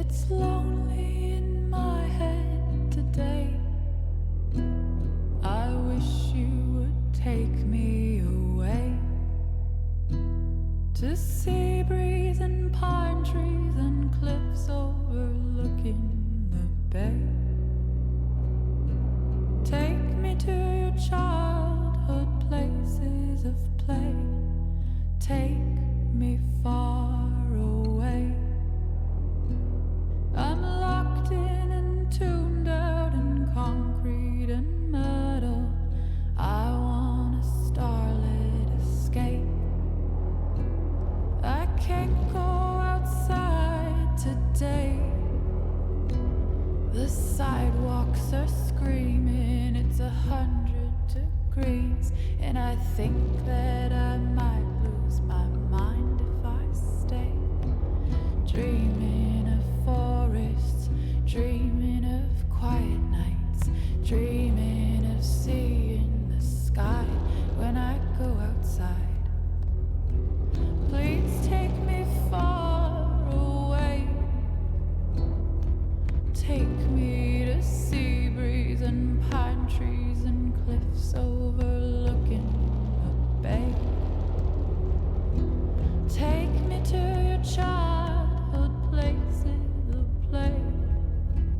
It's lonely in my head today. I wish you would take me away to sea breeze and pine trees and cliffs overlooking the bay. Take me to your childhood places of play. Take me far away. I'm locked in and tuned out in concrete and metal. I want a starlit escape. I can't go outside today. The sidewalks are screaming, it's 100 degrees, and I think that I might lose my mind if I stay. Dreaming of forests, dreaming of quiet nights, dreaming of seeing the sky when I go outside. Please take me far away. Take me to sea breeze and pine trees and cliffs overlooking the bay. Take me to your childhood places of play.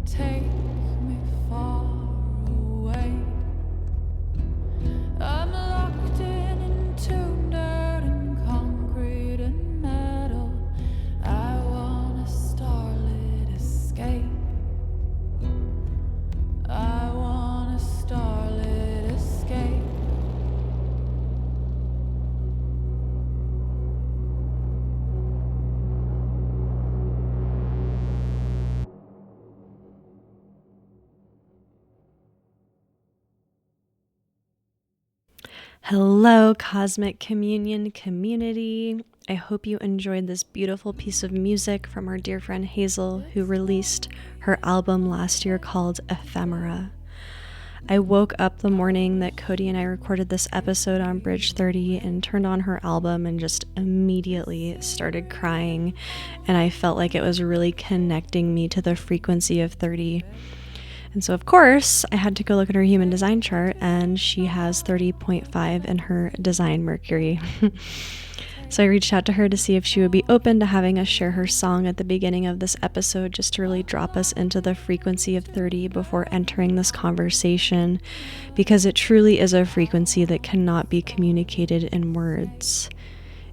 Take me far away. I'm locked in and tuned out in concrete and metal. I want a starlit escape. I want a starlit escape. Hello, Cosmic Communion community. I hope you enjoyed this beautiful piece of music from our dear friend Hazel, who released her album last year called EPHEMERA. I woke up the morning that Kodie and I recorded this episode on Bridge 30 and turned on her album and just immediately started crying, and I felt like it was really connecting me to the frequency of 30. And so, of course, I had to go look at her human design chart, and she has 30.5 in her design Mercury. So I reached out to her to see if she would be open to having us share her song at the beginning of this episode, just to really drop us into the frequency of 30 before entering this conversation, because it truly is a frequency that cannot be communicated in words.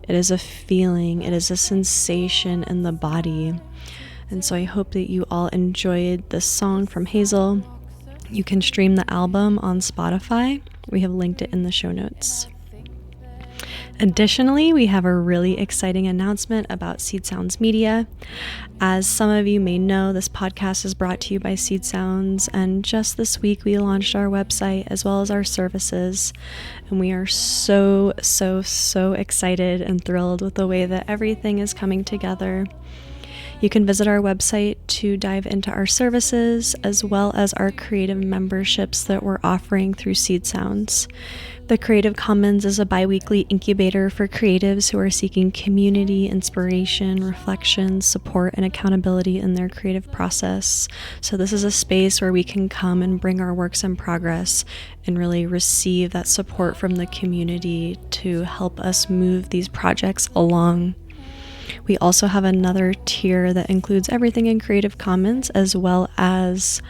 It is a feeling, it is a sensation in the body. And so I hope that you all enjoyed this song from Hazel. You can stream the album on Spotify. We have linked it in the show notes. Additionally, we have a really exciting announcement about Seed Sounds Media. As some of you may know, this podcast is brought to you by Seed Sounds, and just this week we launched our website as well as our services, and we are so excited and thrilled with the way that everything is coming together. You can visit our website to dive into our services as well as our creative memberships that we're offering through Seed Sounds. The Creative Commons is a bi-weekly incubator for creatives who are seeking community, inspiration, reflection, support, and accountability in their creative process. So this is a space where we can come and bring our works in progress and really receive that support from the community to help us move these projects along. We also have another tier that includes everything in Creative Commons, as well as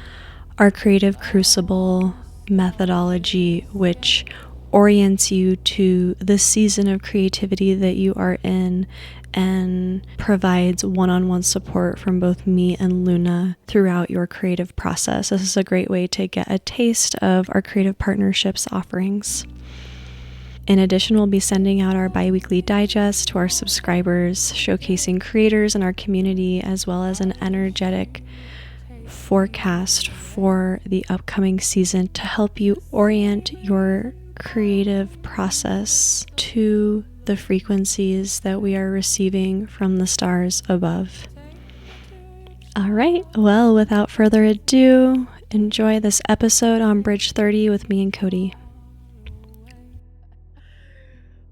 our Creative Crucible methodology, which orients you to the season of creativity that you are in and provides one-on-one support from both me and Luna throughout your creative process. This is a great way to get a taste of our creative partnerships offerings. In addition, we'll be sending out our bi-weekly digest to our subscribers, showcasing creators in our community, as well as an energetic forecast for the upcoming season to help you orient your creative process to the frequencies that we are receiving from the stars above. All right, well, without further ado, enjoy this episode on Bridge 30 with me and Kodie.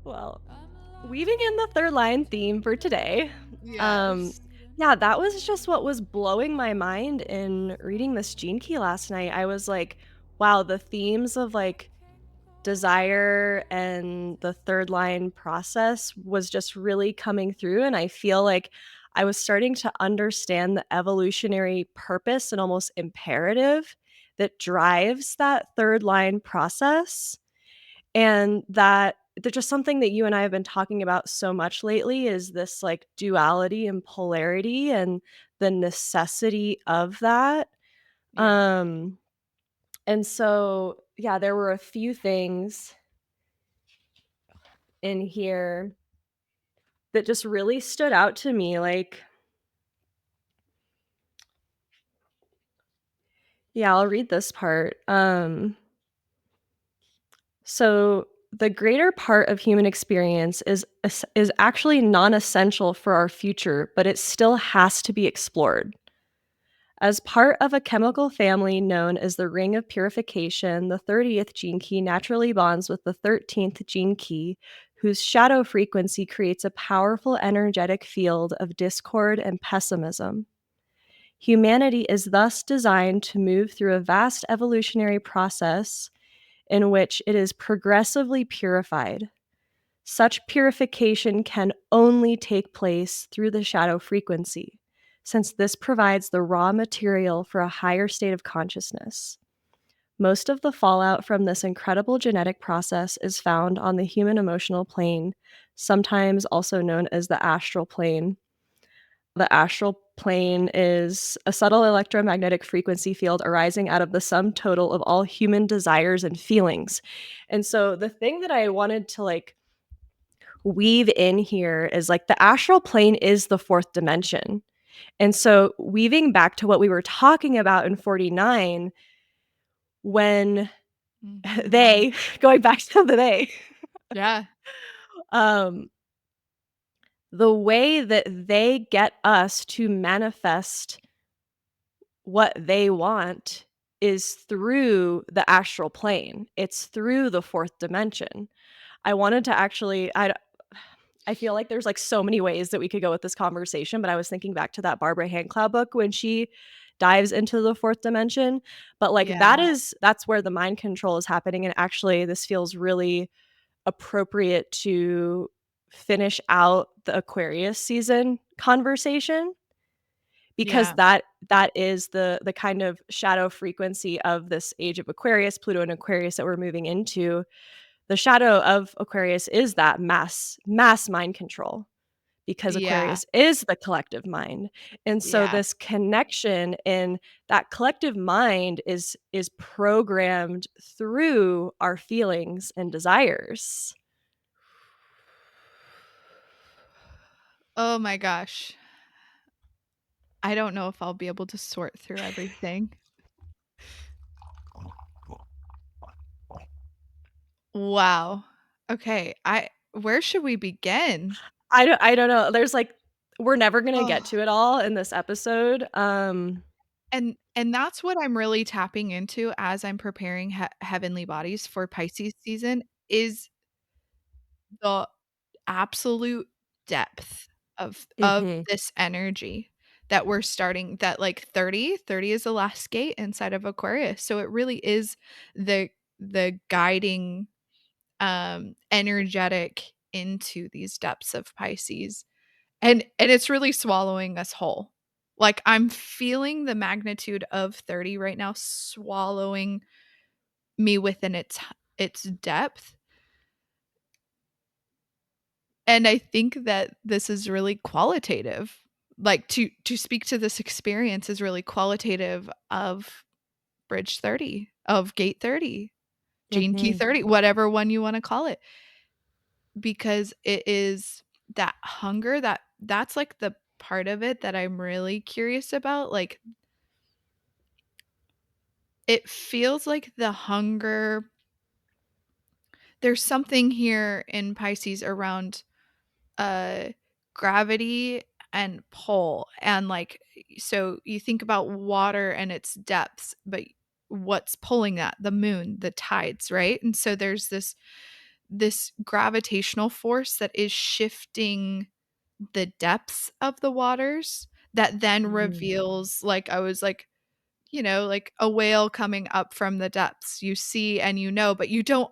Well, weaving in the third line theme for today, Yes. Yeah, that was just what was blowing my mind in reading this Gene Key last night. I was like, wow, the themes of like desire and the third line process was just really coming through. And I feel like I was starting to understand the evolutionary purpose and almost imperative that drives that third line process. And that there's just something that you and I have been talking about so much lately is this like duality and polarity and the necessity of that. Yeah. Um, and so, yeah, there were a few things in here that just really stood out to me. Like, yeah, I'll read this part. So the greater part of human experience is actually non-essential for our future, but it still has to be explored. As part of a chemical family known as the ring of purification, the 30th gene key naturally bonds with the 13th gene key, whose shadow frequency creates a powerful energetic field of discord and pessimism. Humanity is thus designed to move through a vast evolutionary process in which it is progressively purified. Such purification can only take place through the shadow frequency, since this provides the raw material for a higher state of consciousness. Most of the fallout from this incredible genetic process is found on the human emotional plane, sometimes also known as the astral plane. The astral plane is a subtle electromagnetic frequency field arising out of the sum total of all human desires and feelings. And so the thing that I wanted to like weave in here is like the astral plane is the fourth dimension. And so weaving back to what we were talking about in 49, when Mm-hmm. they, going back to the they, Yeah. um, the way that they get us to manifest what they want is through the astral plane. It's through the fourth dimension. I wanted to actually I feel like there's like so many ways that we could go with this conversation, but I was thinking back to that Barbara Handclough book when she dives into the fourth dimension, but like Yeah. that's where the mind control is happening. And actually this feels really appropriate to finish out the Aquarius season conversation, because Yeah. that is the kind of shadow frequency of this age of Aquarius, Pluto and Aquarius that we're moving into. The shadow of Aquarius is that mass mind control, because Yeah. Aquarius is the collective mind. And so Yeah. this connection in that collective mind is programmed through our feelings and desires. Oh my gosh. I don't know if I'll be able to sort through everything. Wow. Okay. Where should we begin? I don't know. There's like we're never going to get Oh, to it all in this episode. and that's what I'm really tapping into as I'm preparing heavenly bodies for Pisces season is the absolute depth of Mhm. this energy that we're starting, that like 30 is the last gate inside of Aquarius. So it really is the guiding energetic into these depths of Pisces. And it's really swallowing us whole. Like I'm feeling the magnitude of 30 right now swallowing me within its depth. And I think that this is really qualitative. Like to speak to this experience is really qualitative of Bridge 30, of Gate 30, Gene Key Mhm. 30, whatever one you want to call it, because it is that hunger that's like the part of it that I'm really curious about. Like it feels like the hunger, there's something here in Pisces around uh gravity and pull, and like so you think about water and its depths, but what's pulling that? The moon, the tides, right? And so there's this gravitational force that is shifting the depths of the waters that then Mm. reveals, like, I was like, like a whale coming up from the depths. You see and you know, but you don't.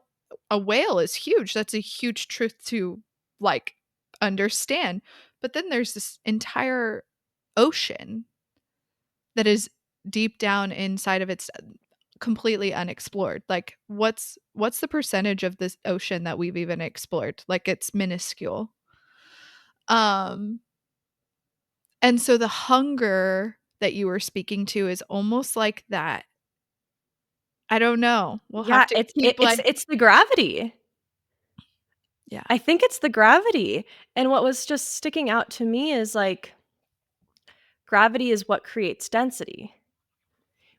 A whale is huge. That's a huge truth to, like, understand. But then there's this entire ocean that is deep down inside of its completely unexplored. Like, what's the percentage of this ocean that we've even explored? Like, it's minuscule. Um and so the hunger that you were speaking to is almost like that. I don't know. We'll have Yeah, to keep, like, it's the gravity. yeah. I think it's the gravity, and what was just sticking out to me is, like, gravity is what creates density.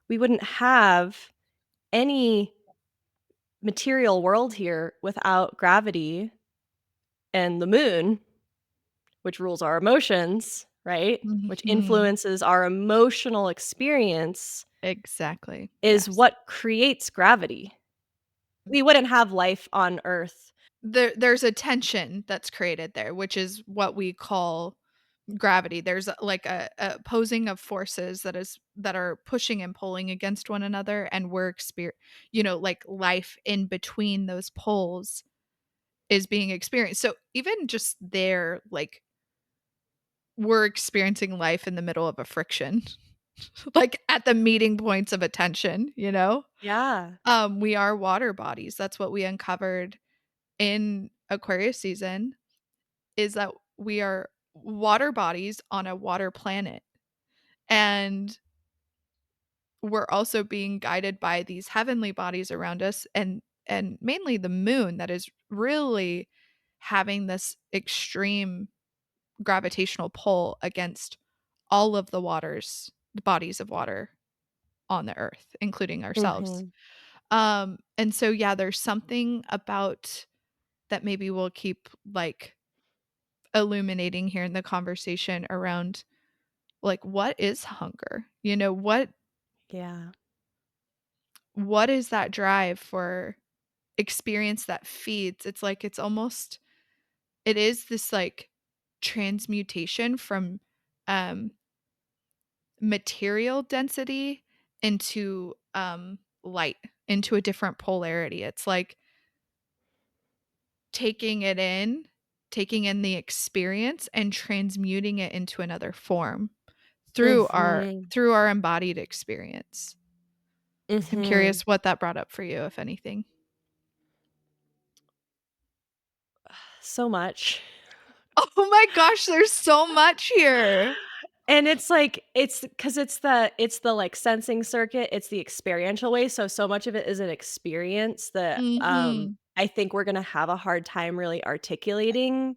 We wouldn't have any material world here without gravity and the moon, which rules our emotions, right? Which Mhm. influences our emotional experience, Exactly. is Yes. what creates gravity. We wouldn't have life on Earth. There's a tension that's created there, which is what we call gravity. There's, like, a opposing of forces that are pushing and pulling against one another, and we're like, life in between those poles is being experienced. So even just there, like, we're experiencing life in the middle of a friction, like, at the meeting points of attention. Yeah. We are water bodies. That's what we uncovered in Aquarius season, is that we are water bodies on a water planet. And we're also being guided by these heavenly bodies around us, and mainly the moon, that is really having this extreme gravitational pull against all of the bodies of water on the earth, including ourselves. Mhm. And so, yeah, there's something about that maybe we'll keep, like, illuminating here in the conversation around, like, what is hunger? Yeah. What is that drive for experience that feeds? It's like, it is this, like, transmutation from um material density into light, into a different polarity. It's like taking it in, taking in the experience and transmuting it into another form through our Mhm. through our embodied experience. I'm Mhm. curious what that brought up for you, if anything. So much. Oh my gosh, there's so much here. And it's like it's because it's the, like, sensing circuit, it's the experiential way, so much of it is an experience that, Mhm. I think we're gonna have a hard time really articulating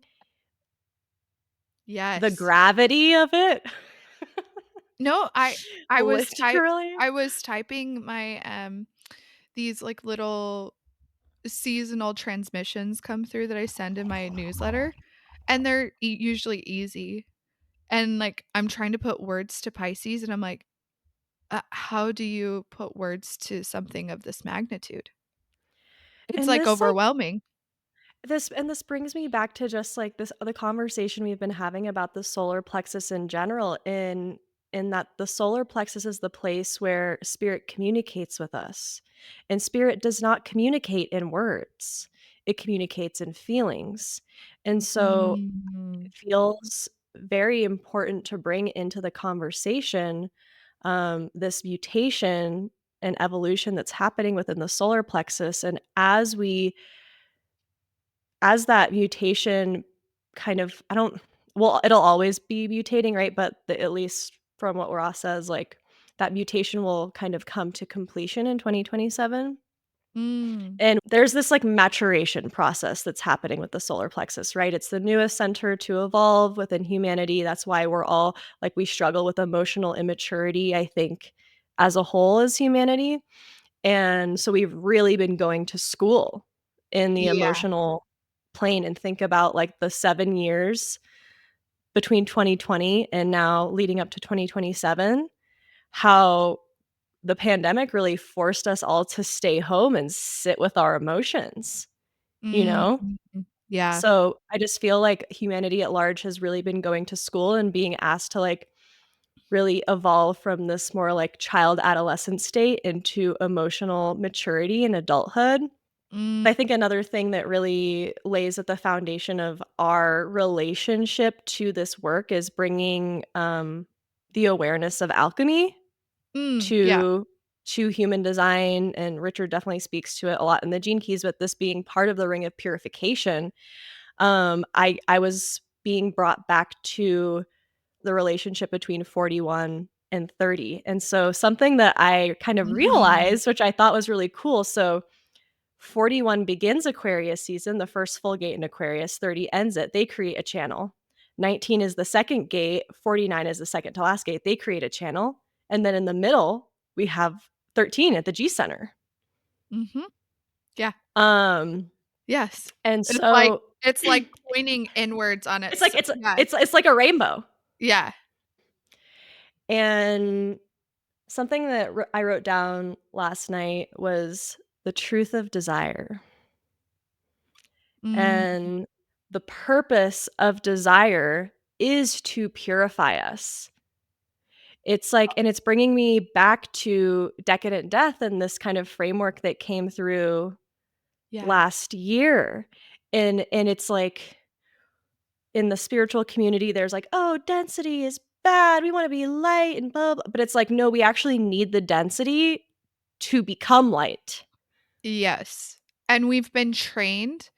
the Yes. gravity of it. No, I was Literally. I was typing my, these, like, little seasonal transmissions come through that I send in my newsletter, and they're usually easy. And, like, I'm trying to put words to Pisces, and I'm like, how do you put words to something of this magnitude? It's, And like, this, like overwhelming. this brings me back to just, like, this other conversation we've been having about the solar plexus in general, in that the solar plexus is the place where spirit communicates with us, and spirit does not communicate in words, it communicates in feelings, and so Mhm. it feels very important to bring into the conversation, this mutation and evolution that's happening within the solar plexus, and as that mutation kind of I don't well, it'll always be mutating, right? But at least from what Ra says, like, that mutation will kind of come to completion in 2027. Mm. And there's this, like, maturation process that's happening with the solar plexus, right? It's the newest center to evolve within humanity. That's why we're all like, we struggle with emotional immaturity, I think, as a whole as humanity. And so we've really been going to school in the Yeah. emotional plane, and think about, like, the 7 years between 2020 and now leading up to 2027, how the pandemic really forced us all to stay home and sit with our emotions, you know? Mhm. Yeah. So, I just feel like humanity at large has really been going to school and being asked to, like, really evolve from this more like child adolescent state into emotional maturity and adulthood. Mm, I think another thing that really lays at the foundation of our relationship to this work is bringing the awareness of alchemy yeah. to human design, and Richard definitely speaks to it a lot in the Gene Keys, but this being part of the ring of purification, I was being brought back to the relationship between 41 and 30. And so something that I kind of Mhm. realized, which I thought was really cool. So 41 begins Aquarius season, the first full gate in Aquarius, 30 ends it. They create a channel. 19 is the second gate, 49 is the second to last gate. They create a channel. And then in the middle, we have 13 at the G center. Mhm. Yeah. Um Yes. and It's like so it's like pointing inwards on it's like its it's yeah. it's like a rainbow. Yeah. And something that I wrote down last night was the truth of desire. Mm, And the purpose of desire is to purify us. It's like, and it's bringing me back to decadent death and this kind of framework that came through yeah. last year. And it's like in the spiritual community, there's like, oh, density is bad. We want to be light and blah, blah. But it's like, no, we actually need the density to become light. Yes. And we've been trained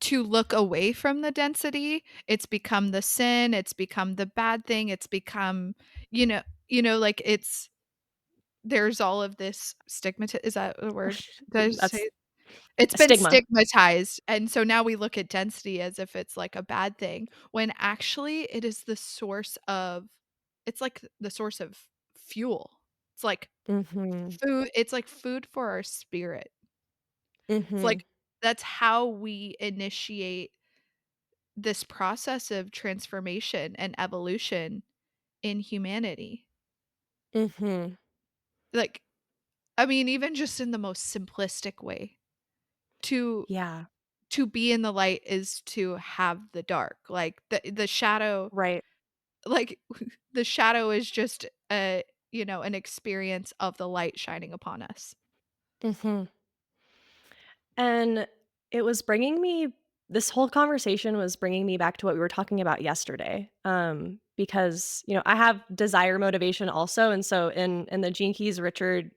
to look away from the density. It's become the sin, it's become the bad thing, it's become, like there's all of this stigmata is that a word? Did I That's say it's a been stigma. stigmatized, and so now we look at density as if it's like a bad thing, when actually it is the source of it's like the source of fuel. It's like Mhm. food for our spirit. It's Mhm. like that's how we initiate this process of transformation and evolution in humanity. Mhm. Like, I mean, even just in the most simplistic way, to Yeah. to be in the light is to have the dark. Like the shadow, Right. like the shadow is just an experience of the light shining upon us. Mhm. And it was bringing me this whole conversation was bringing me back to what we were talking about yesterday. Because, I have desire motivation also, and so in the Gene Keys, Richard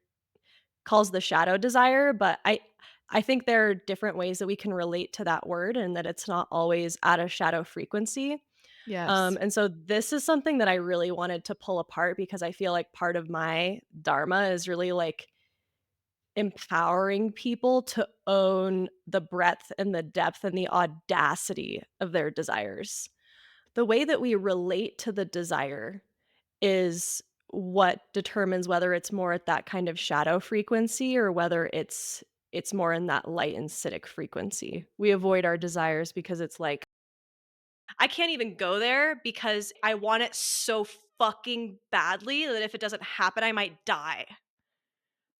calls the shadow desire, but I think there are different ways that we can relate to that word and that it's not always at a shadow frequency. Yes. And so this is something that I really wanted to pull apart because I feel like part of my dharma is really like empowering people to own the breadth and the depth and the audacity of their desires. The way that we relate to the desire is what determines whether it's more at that kind of shadow frequency or whether it's more in that light and citic frequency. We avoid our desires because it's like I can't even go there because I want it so fucking badly that if it doesn't happen I might die.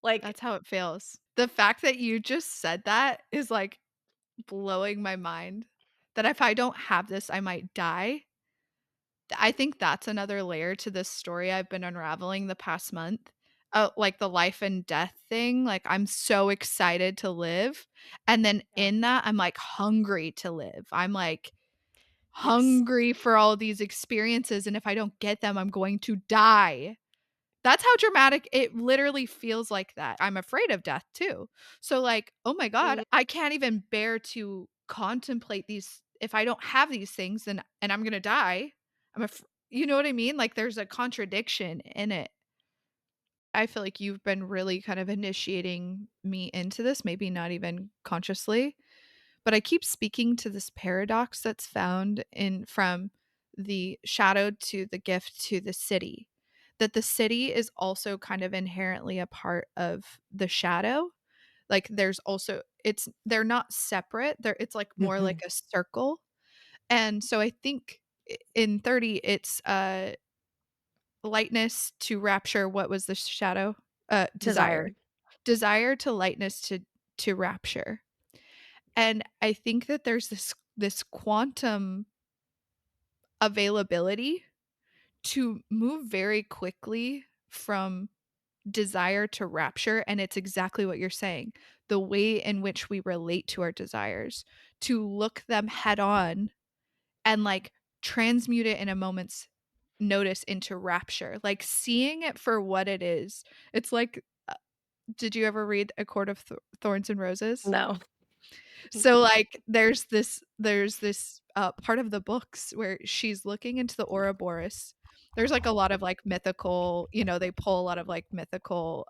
Like That's how it feels. The fact that you just said that is like blowing my mind. That if I don't have this, I might die. I think that's another layer to this story I've been unraveling the past month. Like the life and death thing. Like I'm so excited to live. And then yeah. in that, I'm like hungry to live. I'm like Yes. hungry for all these experiences. And if I don't get them, I'm going to die. That's how dramatic it literally feels like that. I'm afraid of death too. So like, oh my god, Mhm. I can't even bear to contemplate these if I don't have these things then and I'm going to die. You know what I mean? Like there's a contradiction in it. I feel like you've been really kind of initiating me into this, maybe not even consciously, but I keep speaking to this paradox that's found in from the shadow to the gift to the city. That the city is also kind of inherently a part of the shadow. Like there's also they're not separate. It's like more like Mhm. a circle. And so I think in 30 it's lightness to rapture. What was the shadow? Desire. Desire. Desire to lightness to rapture. And I think that there's this quantum availability to move very quickly from desire to rapture, and it's exactly what you're saying. The way in which we relate to our desires, to look them head on and, like, transmute it in a moment's notice into rapture, like, seeing it for what it is. It's like, did you ever read A Court of Thorns and Roses? No. So, like, there's this part of the books where she's looking into the Ouroboros. There's, like, a lot of, like, mythical, they pull a lot of, like, mythical,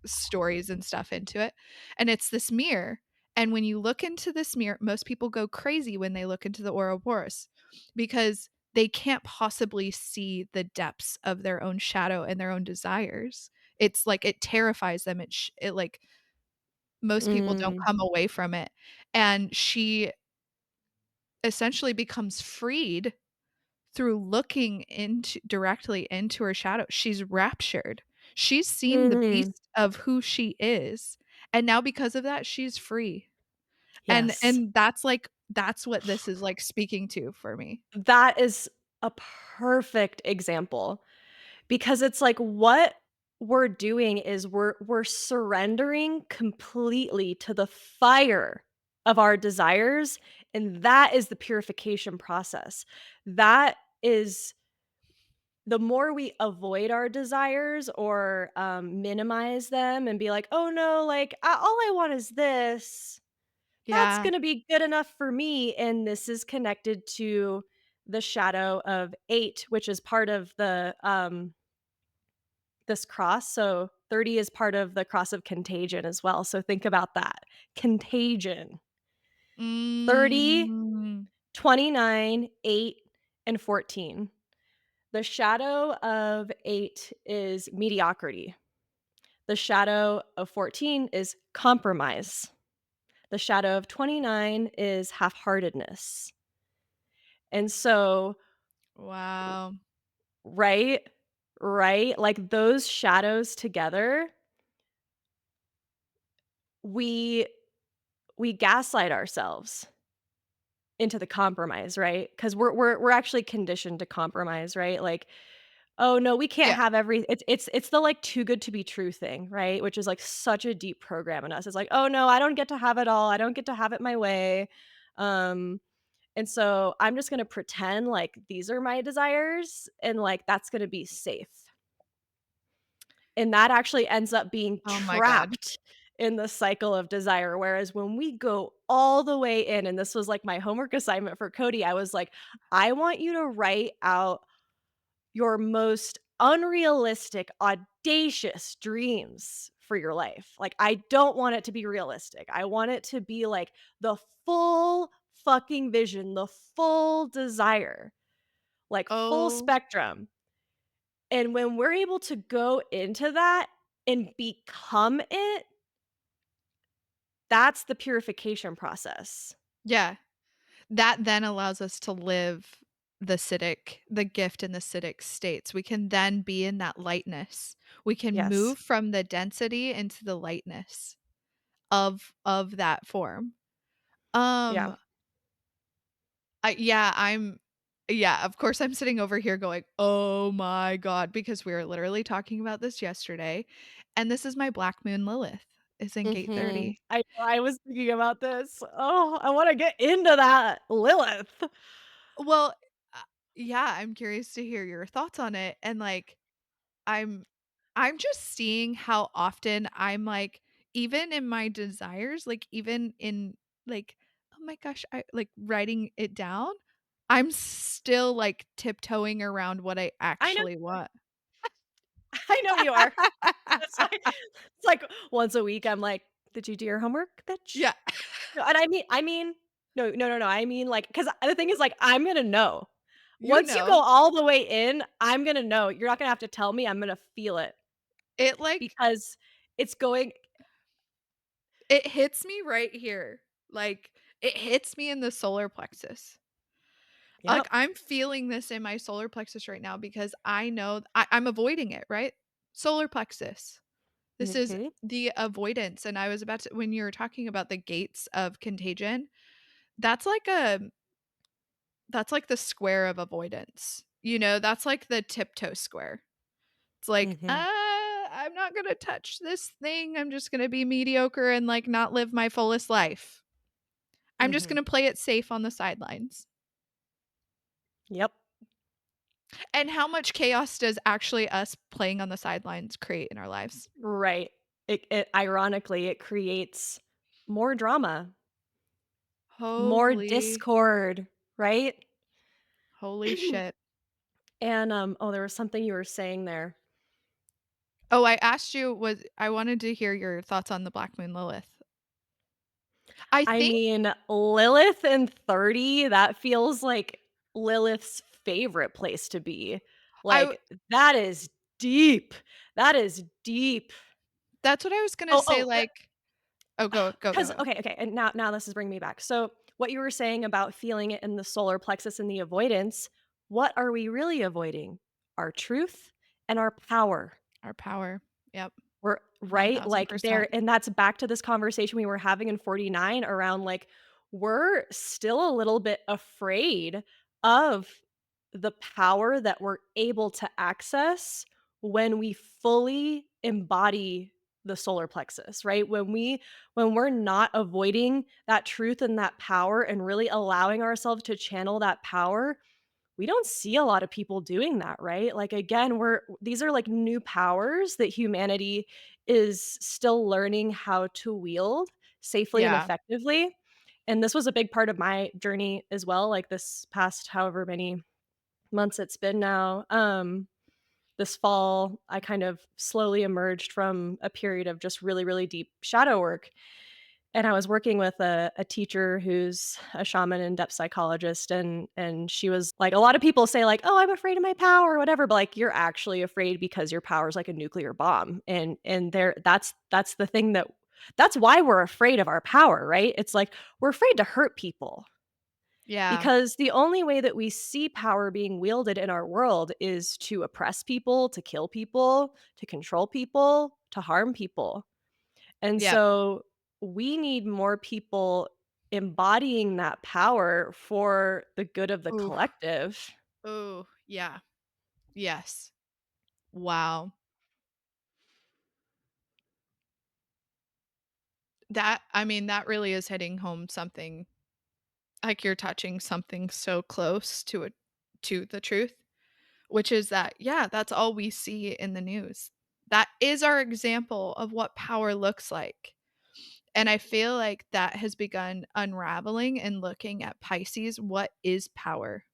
stories and stuff into it, and it's this mirror, and when you look into this mirror, most people go crazy when they look into the Ouroboros because they can't possibly see the depths of their own shadow and their own desires. It's like it terrifies them. It like most people don't Mm. come away from it, and she essentially becomes freed through looking into directly into her shadow. She's raptured. She's seen the Mhm. beast of who she is, and now because of that, she's free. And Yes. and that's, like that's what this is, like, speaking to for me. That is a perfect example because it's like what we're doing is we're surrendering completely to the fire of our desires, and that is the purification process. That is the more we avoid our desires or minimize them and be like, oh no, like all I want is this, that's Yeah. gonna be good enough for me, and this is connected to the shadow of 8, which is part of this cross, so 30 is part of the cross of contagion as well, so think about that. Contagion. 30, Mm. 29, 8, and 14. The shadow of 8 is mediocrity. The shadow of 14 is compromise. The shadow of 29 is half-heartedness. And so Wow. right? Right? Like, those shadows together, we we gaslight ourselves into the compromise, right? Because we're actually conditioned to compromise, right? Like, "Oh, no, we can't Yeah. have every" it's the, like, too good to be true thing, right? Which is, like, such a deep program in us. It's like, "Oh, no, I don't get to have it all. I don't get to have it my way." Um, and so I'm just gonna pretend like these are my desires and, like, that's gonna be safe. And that actually ends up being Oh my god. trapped in the cycle of desire, whereas when we go all the way in, and this was, like, my homework assignment for Kodie, I was like, "I want you to write out your most unrealistic, audacious dreams for your life. Like, I don't want it to be realistic. I want it to be, like, the full fucking vision, the full desire, like, full Oh, spectrum." And when we're able to go into that and become it, that's the purification process. yeah. That then allows us to live the gift in the Siddhic states. We can then be in that lightness. We can Yes. move from the density into the lightness of that form. Yeah. Um, yeah, of course, I'm sitting over here going, "Oh my god," because we were literally talking about this yesterday, and this is my black moon Lilith, is in gate Mhm. 30. I was thinking about this. Oh, I wanna get into that. Lilith. Well, uh, yeah, I'm curious to hear your thoughts on it, and, like, I'm I'm just seeing how often I'm, like, even in my desires, like, even in, like, "Oh my gosh," writing it down, I'm still, like, tiptoeing around what I I know actually want. I know you are. That's why it's like once a week, I'm like, "Did you do your homework, bitch?" Yeah. No, and I mean no, I mean, like, because the thing is, like, I'm gonna know. You Once you go know. all the way in, I'm gonna know. You're not gonna have to tell me, I'm gonna feel it It, like because it's going it hits me right here. Like, it hits me in the solar plexus. Like, Yep. I'm feeling this in my solar plexus right now because I know I'm avoiding it, right? Solar plexus. This is Mhm. the avoidance, and I was about to when you were talking about the gates of contagion, that's like a that's like the square of avoidance. You know, that's like the tiptoe square. It's like, Mhm. I'm not gonna touch this thing. I'm just gonna be mediocre and like not live my fullest life. I'm just Mhm. gonna play it safe on the sidelines. Yep. And how much chaos does actually us playing on the sidelines create in our lives? Right. It ironically, it creates more drama, more Holy, discord, right? holy shit. And, oh, there was something you were saying there. Oh, I asked you was I wanted to hear your thoughts on the Black Moon Lilith. I I think mean, Lilith and 30, that feels like Lilith's favorite place to be. I Like, that is deep. That is deep. that's what I was gonna Oh, say, oh, like oh, go, go, go, 'cause go. okay, okay, and now this is bringing me back. So, what you were saying about feeling it in the solar plexus and the avoidance, what are we really avoiding? Our truth and our power. Our power. Yep, We're right? Like, 1000%. there and that's back to this conversation we were having in 49 around, like, we're still a little bit afraid of the power that we're able to access when we fully embody the solar plexus, right? When we're not avoiding that truth and that power and really allowing ourselves to channel that power, we don't see a lot of people doing that, right? Like, again, we're these are like new powers that humanity is still learning how to wield safely and Yeah. effectively. And this was a big part of my journey as well, like this past however many months it's been now. This fall, I kind of slowly emerged from a period of just really, really deep shadow work. And I was working with a teacher who's a shaman and depth psychologist, and she was like, a lot of people say like, "Oh, I'm afraid of my power," or whatever, but like you're actually afraid because your power is like a nuclear bomb. And there that's the thing that's why we're afraid of our power, right? It's like we're afraid to hurt people. Yeah. Because the only way that we see power being wielded in our world is to oppress people, to kill people, to control people, to harm people. And Yep. so we need more people embodying that power for the good of the Ooh. collective. Ooh, yeah. Yes. Wow. That I mean, that really is hitting home something like you're touching something so close to the truth, which is that, yeah, that's all we see in the news. That is our example of what power looks like. And I feel like that has begun unraveling and looking at Pisces. What is power?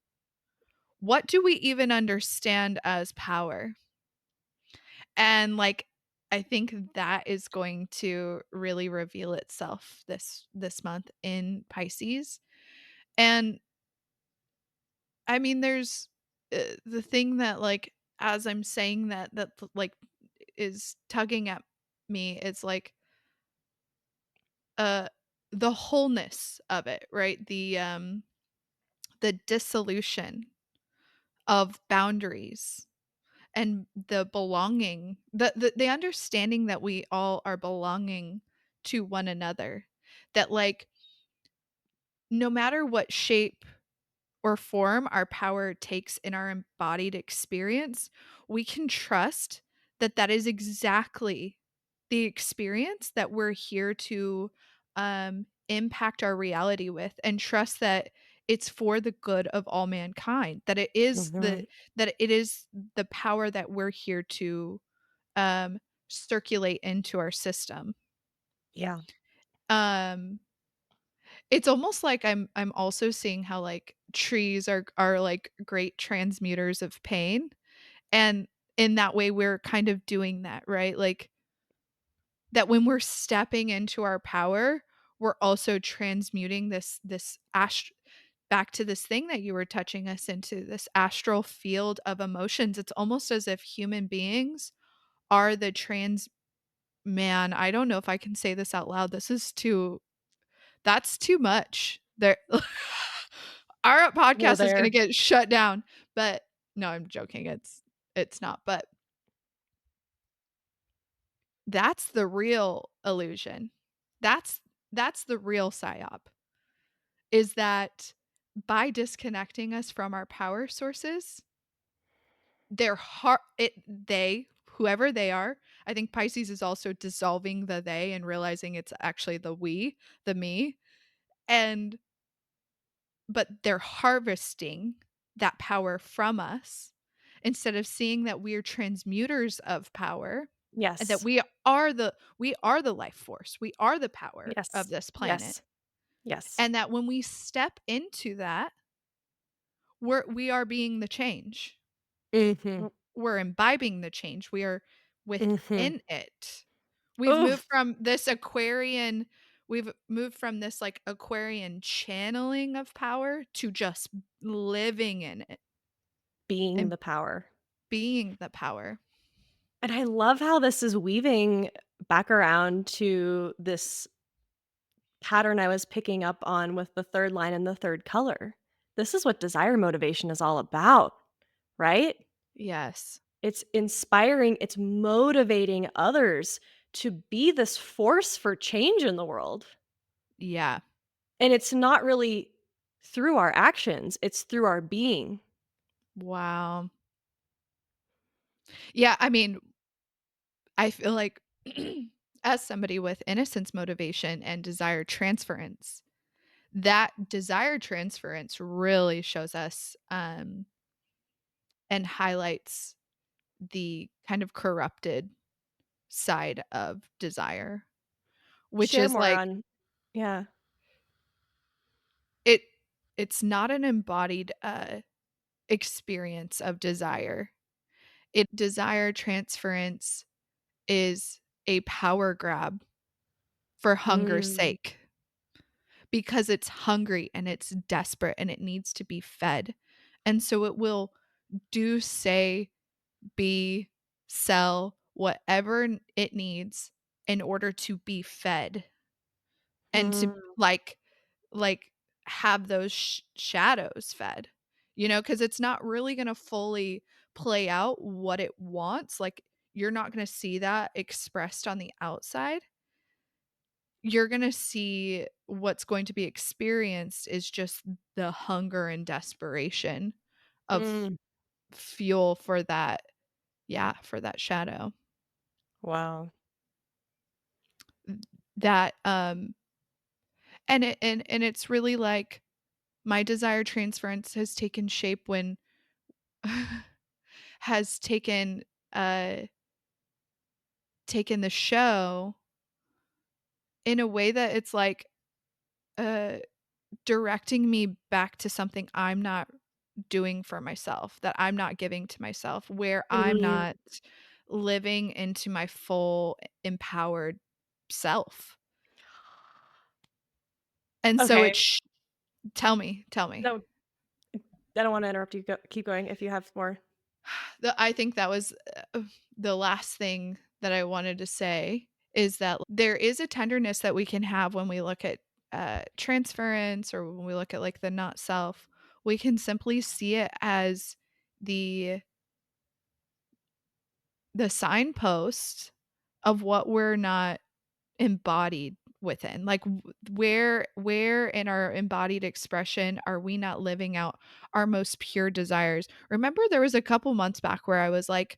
What do we even understand as power? And like I think that is going to really reveal itself this month in Pisces. And I mean there's the thing that like as I'm saying like is tugging at me is like uh the wholeness of it, right? The dissolution of boundaries and the belonging, the understanding that we all are belonging to one another, that like no matter what shape or form our power takes in our embodied experience, we can trust that that is exactly the experience that we're here to impact our reality with, and trust that it's for the good of all mankind, Mhm. that it is the power that we're here to um, circulate into our system. Yeah. Um, it's almost like I'm also seeing how, like, trees are, like, great transmuters of pain, and in that way, we're kind of doing that, right? Like, that when we're stepping into our power, we're also transmuting back to this thing that you were touching us into, this astral field of emotions. It's almost as if human beings are the trans man, I don't know if I can say this out loud. This is too That's too much. There our We're podcast is gonna there. get shut down, but no, I'm joking, it's not, but that's the real illusion. That's that's the real psyop, is that by disconnecting us from our power sources, their heart it they whoever they are, I think Pisces is also dissolving the they and realizing it's actually the we, the me, and but they're harvesting that power from us instead of seeing that we're transmuters of power and that Yes. we are the life force. We are the power of Yes. this planet. Yes. Yes. And that when we step into that, we are being the change. Mhm. We're imbibing the change. We are Mhm. within it. We've moved Oof. from this Aquarian we've moved from this, like, Aquarian channeling of power to just living in it Being and the power. being the power. And I love how this is weaving back around to this pattern I was picking up on with the third line and the third color. This is what desire motivation is all about, right? Yes. It's inspiring, it's motivating others to be this force for change in the world. Yeah. And it's not really through our actions, it's through our being. Wow. Yeah, I mean, I feel like as somebody with innocence motivation and desire transference, that desire transference really shows us, and highlights the kind of corrupted side of desire, which Share is more like on yeah. it it's not an embodied, experience of desire. It desire transference is a power grab for hunger's Mm, sake because it's hungry and it's desperate and it needs to be fed. And so it will do, say, be, sell, whatever it needs in order to be fed and to mm, like have those shadows fed, because it's not really going to fully play out what it wants. Like, you're not going to see that expressed on the outside. You're going to see what's going to be experienced is just the hunger and desperation of mm. fuel for that, yeah, for that shadow. Wow. That and it's really like my desire transference has taken shape when has uh taken the show in a way that it's like uh directing me back to something I'm not doing for myself, that I'm not giving to myself, where I'm Mm. not living into my full empowered self. And so Okay. it's tell me. No, I don't wanna interrupt you, keep going if you have more. I think that was, the last thing that I wanted to say is that there is a tenderness that we can have when we look at, transference or when we look at, like, the not self. We can simply see it as the the signpost of what we're not embodied within. Like, where in our embodied expression are we not living out our most pure desires? Remember there was a couple months back where I was like,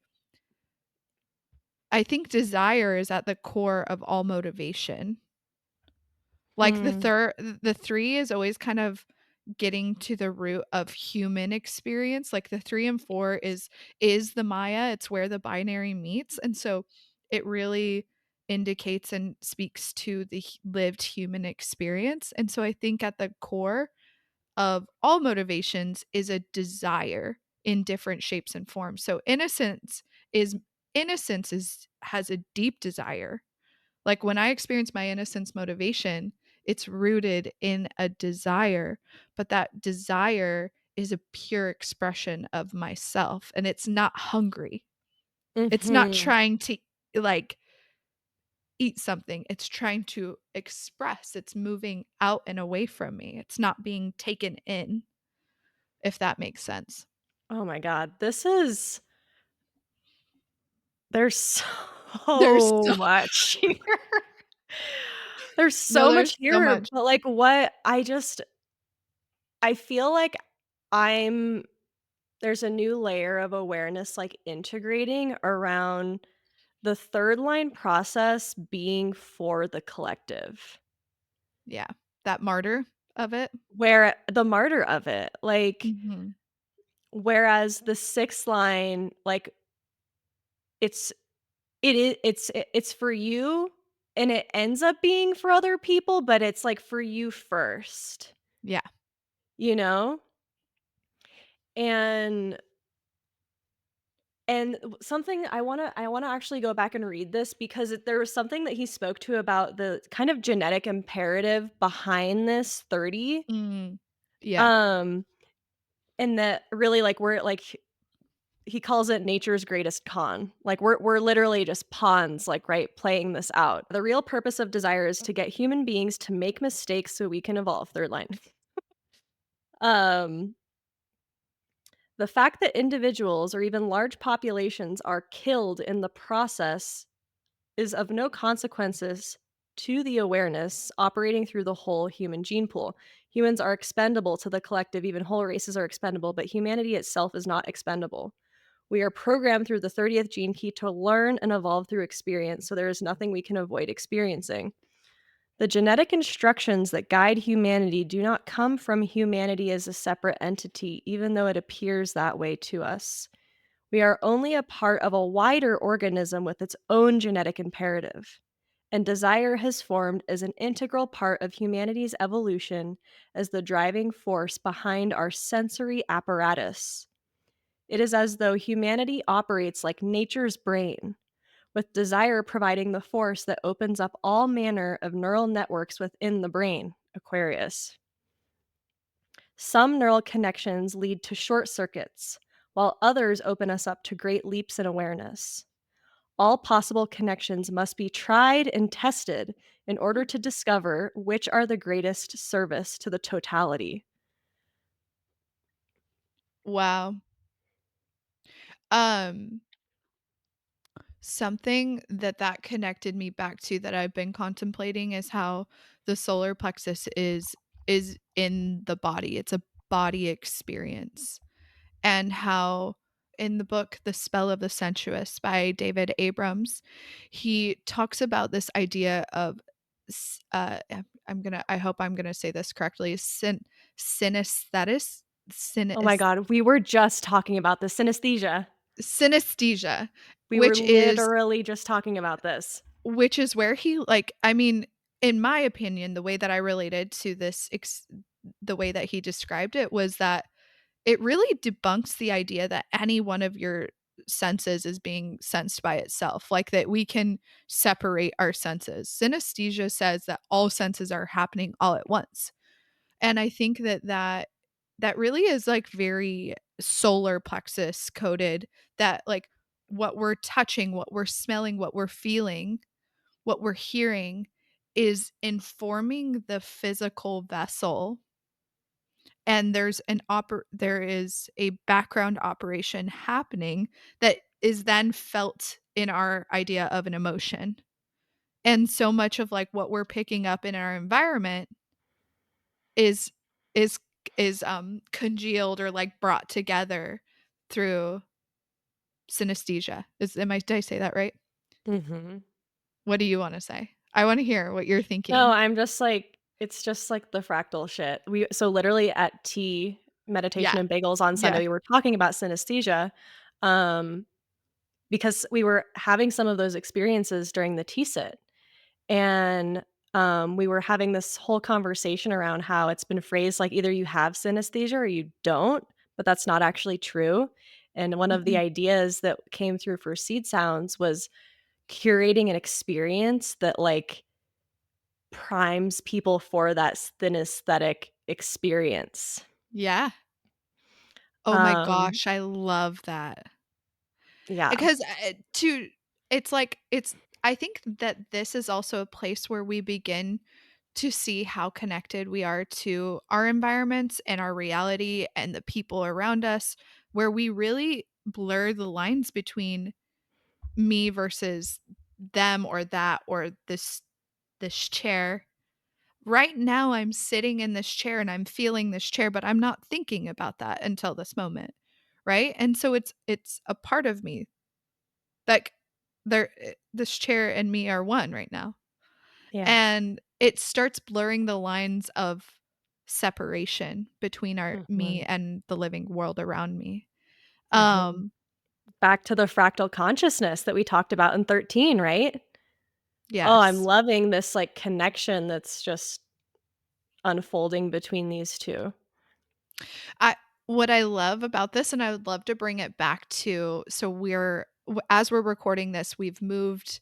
I think desire is at the core of all motivation. Like, Mm, the 3 is always kind of getting to the root of human experience. Like, the 3 and 4 is the Maya, it's where the binary meets, and so it really indicates and speaks to the lived human experience, and so I think at the core of all motivations is a desire in different shapes and forms. So is innocence is has a deep desire. Like, when I experience my innocence motivation, it's rooted in a desire, but that desire is a pure expression of myself and it's not hungry. It's not mhm. trying to, like, eat something. It's trying to express. It's moving out and away from me. It's not being taken in, if that makes sense. Oh my god, this is there's There's so so much here. There's no, so there's much so here, much. but, like, what I feel like I'm there's a new layer of awareness, like, integrating around the third line process being for the collective. Yeah. That martyr of it. Where the martyr of it, like, Mhm. whereas the sixth line, like, it's it's for you, and it ends up being for other people, but it's, like, for you first, Yeah. you know? And something I wanna actually go back and read this because there was something that he spoke to about the kind of genetic imperative behind this 30, Mm. Yeah. um, and that really, like, we're, like, he calls it nature's greatest con. Like, we're literally just pawns, like, right, playing this out. The real purpose of desire is to get human beings to make mistakes so we can evolve. Third line. Um, the fact that individuals or even large populations are killed in the process is of no consequences to the awareness operating through the whole human gene pool. Humans are expendable to the collective, even whole races are expendable, but humanity itself is not expendable. We are programmed through the 30th gene key to learn and evolve through experience, so there is nothing we can avoid experiencing. The genetic instructions that guide humanity do not come from humanity as a separate entity, even though it appears that way to us. We are only a part of a wider organism with its own genetic imperative. And desire has formed as an integral part of humanity's evolution as the driving force behind our sensory apparatus. It is as though humanity operates like nature's brain, with desire providing the force that opens up all manner of neural networks within the brain. Aquarius. Some neural connections lead to short circuits, while others open us up to great leaps in awareness. All possible connections must be tried and tested in order to discover which are the greatest service to the totality. Wow. Um, Something that connected me back to that I've been contemplating is how the solar plexus is in the body. It's a body experience. And how in the book The Spell of the Sensuous by David Abrams, he talks about this idea of I hope I'm gonna say this correctly, synesthetis Oh my synes god, we were just talking about this synesthesia. synesthesia, We were which is literally just talking about this. where he, like, I mean, in my opinion, the way that I related to the way that he described it was that it really debunks the idea that any one of your senses is being sensed by itself, like that we can separate our senses. Synesthesia says that all senses are happening all at once. And I think that really is like very solar plexus coded, that like what we're touching, what we're smelling, what we're feeling, what we're hearing is informing the physical vessel, and there is a background operation happening that is then felt in our idea of an emotion. And so much of like what we're picking up in our environment is is congealed or like brought together through synesthesia. Did I say that right? Mhm. What do you want to say? I want to hear what you're No, thinking. I'm just like it's just like the fractal shit. We so literally at tea, meditation Yeah. and bagels on Sunday, Yeah. we were talking about synesthesia, um, because we were having some of those experiences during the tea sit. And, we were having this whole conversation around how it's been phrased like either you have synesthesia or you don't, but that's not actually true. And one of the Mhm. ideas that came through for Seed Sounds was curating an experience that, like, primes people for that synesthetic experience. Yeah. Oh my Um, gosh, I love that. yeah. Because, to it's like it's I think that this is also a place where we begin to see how connected we are to our environments and our reality and the people around us, where we really blur the lines between me versus them or that or this chair. Right now, I'm sitting in this chair and I'm feeling this chair, but I'm not thinking about that until this moment. right? And so it's a part of me. Like this chair and me are one right now. Yeah. And it starts blurring the lines of separation between our me Mhm. and the living world around me. Mhm. Um, Back to the fractal consciousness that we talked about in 13, right? Oh, I'm yes. loving this, like, connection that's just unfolding between these 2. I what I love about this, and I would love to bring it back to, so as we're recording this, we've moved,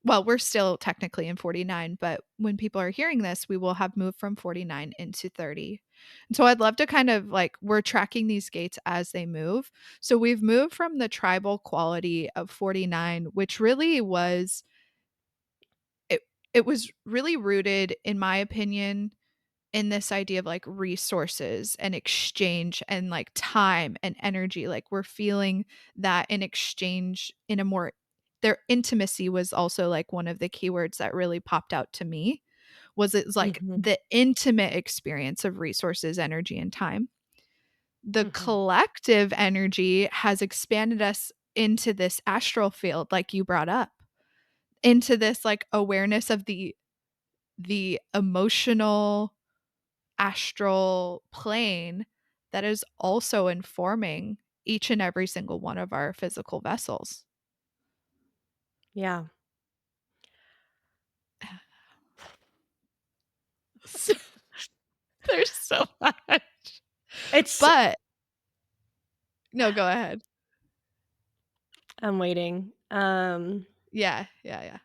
well, we're still technically in 49, but when people are hearing this, we will have moved from 49 into 30. And so I'd love to kind of like, we're tracking these gates as they move. So we've moved from the tribal quality of 49, which really was it it was really rooted, in my opinion, in this idea of like resources and exchange and like time and energy. Like we're feeling that in exchange in a more, their intimacy was also like one of the keywords that really popped out to me, was it's like Mhm. the intimate experience of resources, energy, and time. The Mhm. collective energy has expanded us into this astral field, like you brought up, into this like awareness of the emotional astral plane that is also informing each and every single one of our physical vessels. Yeah. So there's so much. It's But no, go ahead. I'm waiting. Yeah, yeah, yeah.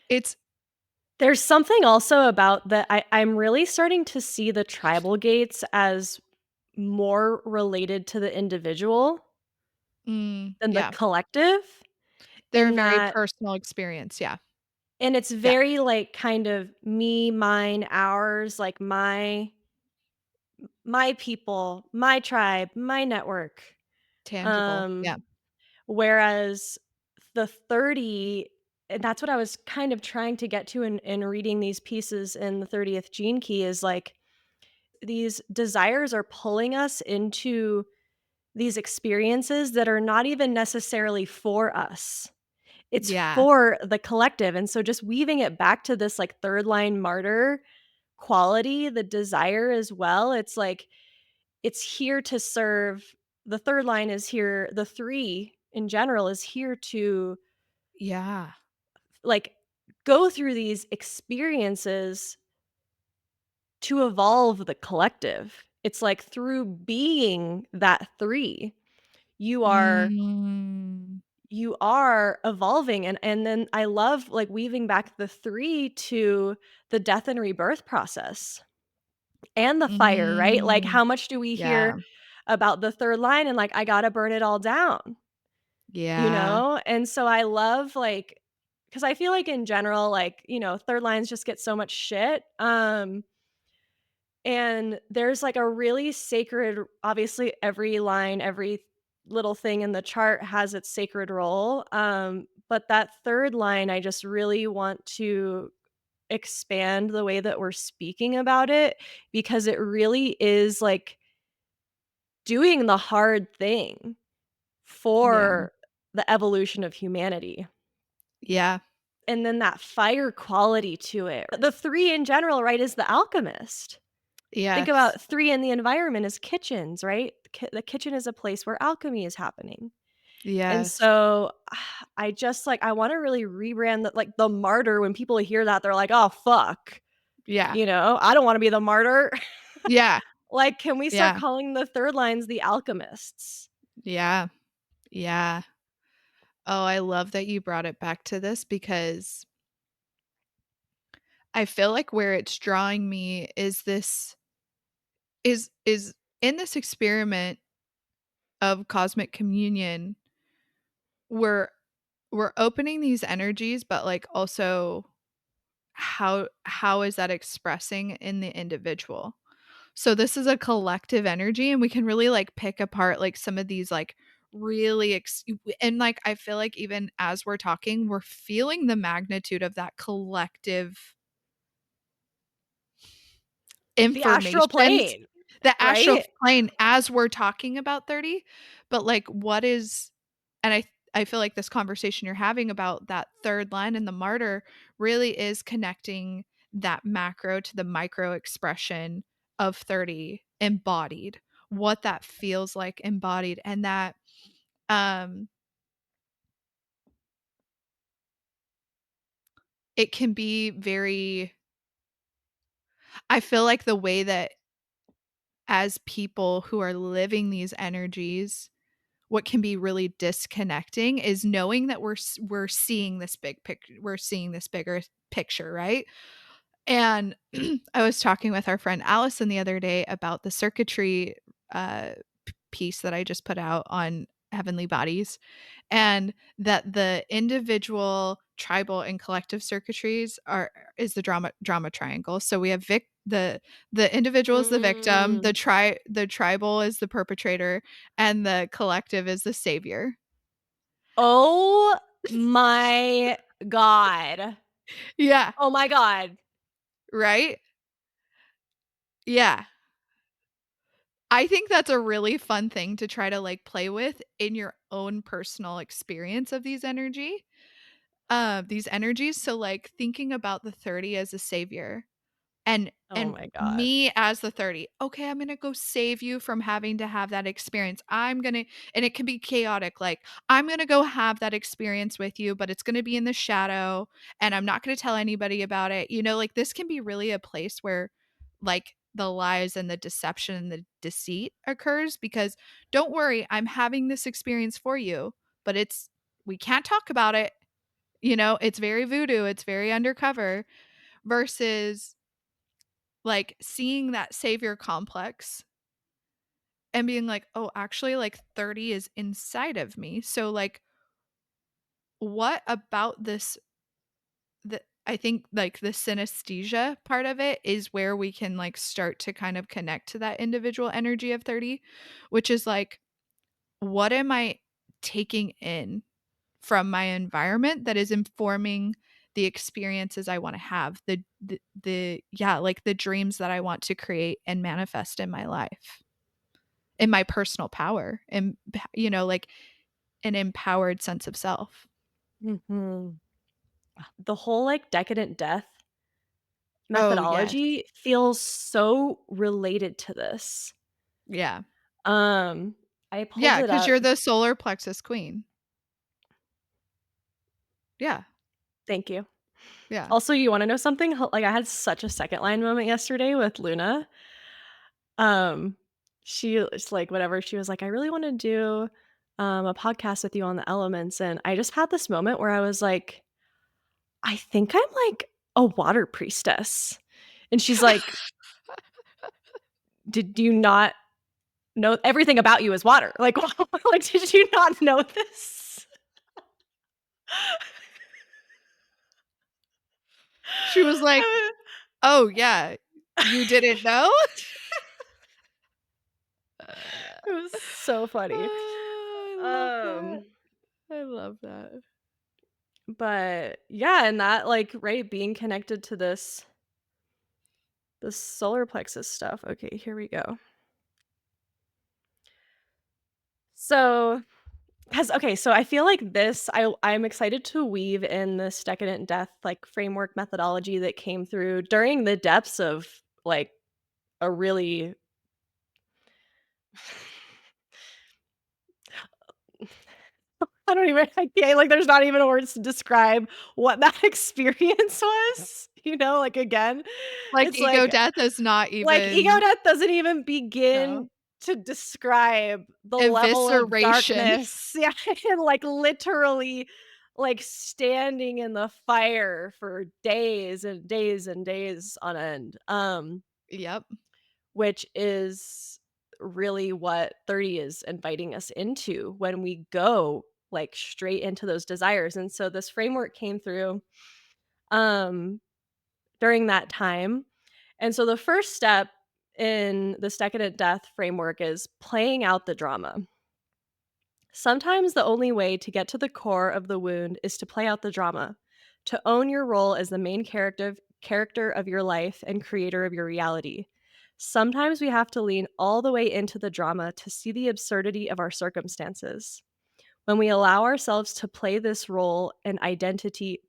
It's There's something also about that I'm really starting to see the tribal gates as more related to the individual than the yeah. collective, They're a in very that personal experience, yeah. and it's Yeah, very, like, kind of me, mine, ours, like, my people, my tribe, my network. tangible. Um, Yeah. Whereas the 30 and that's what I was kind of trying to get to in reading these pieces in the 30th gene key is, like, these desires are pulling us into these experiences that are not even necessarily for us. It's Yeah. for the collective, and so just weaving it back to this, like, third line martyr quality, the desire as well, it's like, it's here to serve the third line is here the 3 in general is here to, Yeah. like, go through these experiences to evolve the collective. It's like through being that 3, you are Mm. you are evolving and then I love, like, weaving back the 3 to the death and rebirth process and the fire, right? Like, Mm. how much do we Yeah. hear about the third line and, like, I gotta burn it all down, you Yeah. know? And so I love, like, because I feel like in general, like, third lines just get so much shit, and there's, like, a really sacred obviously, every line, every little thing in the chart has its sacred role, but that 3rd line, I just really want to expand the way that we're speaking about it because it really is, like, doing the hard thing Yeah. for the evolution of humanity, Yeah. and then that fire quality to it. The 3 in general, right, is the alchemist. Think Yes. about 3 in the environment as kitchens, right? The kitchen is a place where alchemy is happening. And Yes. so, I just, like, I wanna really rebrand the like, the martyr, when people hear that, they're like, "Oh, fuck." Yeah. I don't wanna be the martyr. Yeah. Like, can we start Yeah. calling the 3rd lines the alchemists? Yeah. Yeah. Oh, I love that you brought it back to this because I feel like where it's drawing me is this is in this experiment of cosmic communion, we're we're opening these energies, but like also how is that expressing in the individual? So this is a collective energy and we can really like pick apart like some of these like really and like I feel like even as we're talking, we're feeling the magnitude of that collective The astral information, plane. the astral Right? plane as we're talking about 30, but, like, what is and I feel like this conversation you're having about that 3rd line in the martyr really is connecting that macro to the micro expression of 30 embodied, what that feels like embodied, and that, um, it can be very I feel like the way that as people who are living these energies, what can be really disconnecting is knowing that we're seeing this big picture, we're seeing this bigger picture, right? And I was talking with our friend Allison the other day about the circuitry piece that I just put out on heavenly bodies, and that the individual, tribal, and collective circuitries are is the drama triangle. So we have the individual is the victim, Mm. the tribal is the perpetrator, and the collective is the savior. Oh my god. Yeah, Oh my god. right? Yeah. I think that's a really fun thing to try to, like, play with in your own personal experience of these energies. So, like, thinking about the 30 as a savior, Oh and my god. me as the 30, "Okay, I'm gonna go save you from having to have that experience. I'm gonna" and it can be chaotic, like, "I'm gonna go have that experience with you, but it's gonna be in the shadow, and I'm not gonna tell anybody about it." You know, like, this can be really a place where, like, the lies and the deception and the deceit occurs because, "Don't worry, I'm having this experience for you, but we can't talk about it." You know, it's very voodoo, it's very undercover versus like, seeing that savior complex and being like, "Oh, actually, like, 30 is inside of me." So, like, what about this the I think, like, the synesthesia part of it is where we can, like, start to kind of connect to that individual energy of 30, which is like, what am I taking in from my environment that is informing the experiences I wanna have, the yeah, like, the dreams that I want to create and manifest in my life. In my personal power and like an empowered sense of self. Mhm. The whole, like, decadent death Oh, yes. methodology feels so related to this. Yeah. Um, I pulled Yeah, it because 'cause up. you're the solar plexus queen. Yeah, Thank you. yeah. Also, you wanna know something? Like, I had such a second line moment yesterday with Luna. Um, she was like, whatever, she was like, "I really wanna do, a podcast with you on the elements," and I just had this moment where I was like, "I think I'm, like, a water priestess." And she's like, "Did you not know everything about you is water? Like, like, did you not know this?" She was like, "Oh, yeah, you didn't know?" It was so funny. I love that. Um, I love that. but yeah, and that, like, right, being connected to this solar plexus stuff. Okay, here we go. So, because okay, so I feel like I'm excited to weave in this decadent death, like, framework methodology that came through during the depths of, like, a really I don't even I can't, like, there's not even words to describe what that experience was, like, again, Like, it's ego like death is not ego even death doesn't even no. begin to describe the level of Evisceration. darkness, yeah, and, like, literally, like, standing in the fire for days and days and days on end, Yep. which is really what 30 is inviting us into when we go, like, straight into those desires, and so this framework came through, um, during that time, and so the first step in this decadent death framework is playing out the drama. Sometimes the only way to get to the core of the wound is to play out the drama, to own your role as the main character of your life and creator of your reality. Sometimes we have to lean all the way into the drama to see the absurdity of our circumstances. When we allow ourselves to play out this role and identity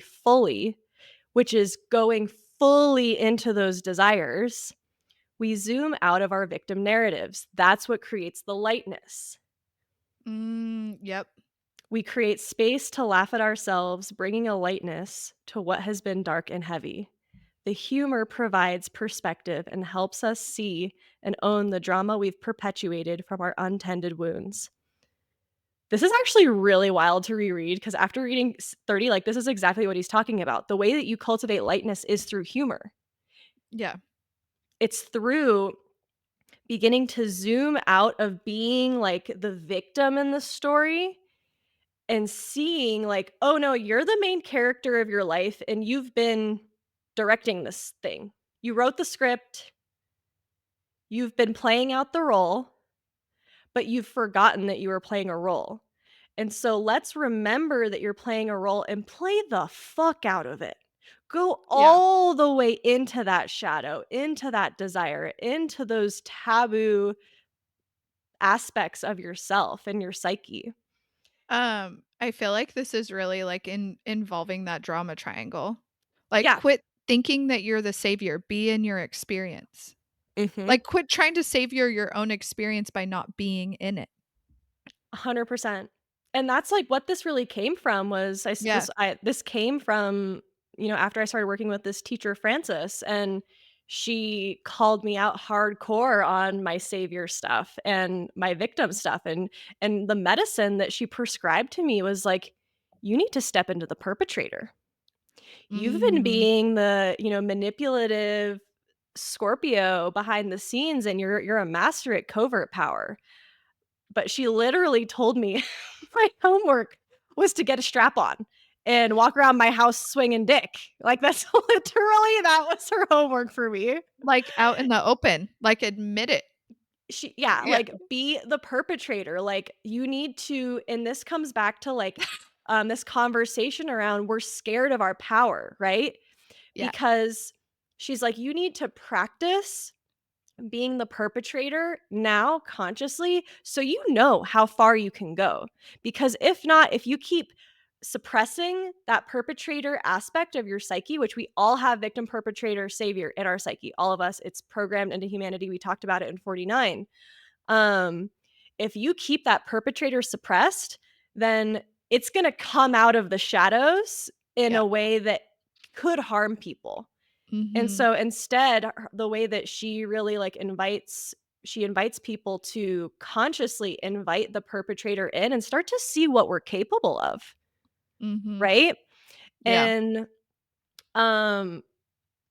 fully, which is going fully into those desires, we zoom out of our victim narratives. That's what creates the lightness. Yep. We create space to laugh at ourselves, bringing a lightness to what has been dark and heavy. The humor provides perspective and helps us see and own the drama we've perpetuated from our untended wounds. This is actually really wild to reread because after reading 30, like, this is exactly what he's talking about. The way that you cultivate lightness is through humor. Yeah. It's through beginning to zoom out of being like the victim in the story and seeing like, oh no, you're the main character of your life and you've been directing this thing. You wrote the script, you've been playing out the role, but you've forgotten that you were playing a role. And so let's remember that you're playing a role and play the fuck out of it. Go Yeah. all the way into that shadow, into that desire, into those taboo aspects of yourself and your psyche. I feel like this is really, like, involving that drama triangle. Like, Yeah. quit thinking that you're the savior, be in your experience. Mhm. Like, quit trying to savior your own experience by not being in it. 100%. And that's, like, what this really came from was Yeah. this came from, after I started working with this teacher, Frances, and she called me out hardcore on my savior stuff and my victim stuff, and the medicine that she prescribed to me was like, "You need to step into the perpetrator. You've been Mhm. being the, manipulative Scorpio behind the scenes, and you're a master at covert power." But she literally told me my homework was to get a strap on and walk around my house swinging dick. Like, that's literally that was her homework for me. Like, out in the open, like, admit it. Yeah, Yeah. like, be the perpetrator. Like, you need to, and this comes back to, like, this conversation around we're scared of our power, right? Yeah. Because she's like, "You need to practice being the perpetrator now consciously so you know how far you can go, because if not, if you keep suppressing that perpetrator aspect of your psyche, which we all have victim, perpetrator, savior in our psyche, all of us, it's programmed into humanity. We talked about it in 49. um if you keep that perpetrator suppressed, then it's going to come out of the shadows in Yeah. a way that could harm people. And Mhm. so instead, the way that she really like invites people to consciously invite the perpetrator in and start to see what we're capable of, Mhm. right? Yeah. And um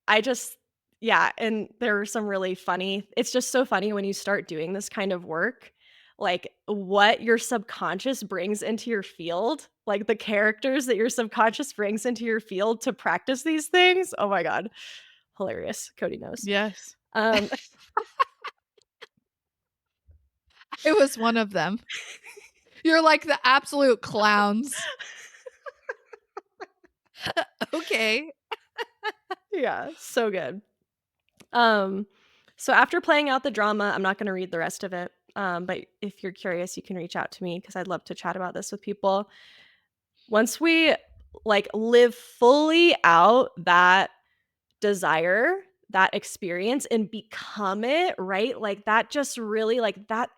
I just yeah, and there were some really funny, it's just so funny when you start doing this kind of work, like what your subconscious brings into your field, like the characters that your subconscious brings into your field to practice these things. Oh my god. Hilarious. Kodie knows. Yes. Um, It was one of them. You're like the absolute clowns. Okay. yeah, so good. Um, so after playing out the drama, I'm not gonna read the rest of it, but if you're curious, you can reach out to me because I'd love to chat about this with people. Once we, like, live fully out that desire, that experience, and become it, right? Like, that just really like, that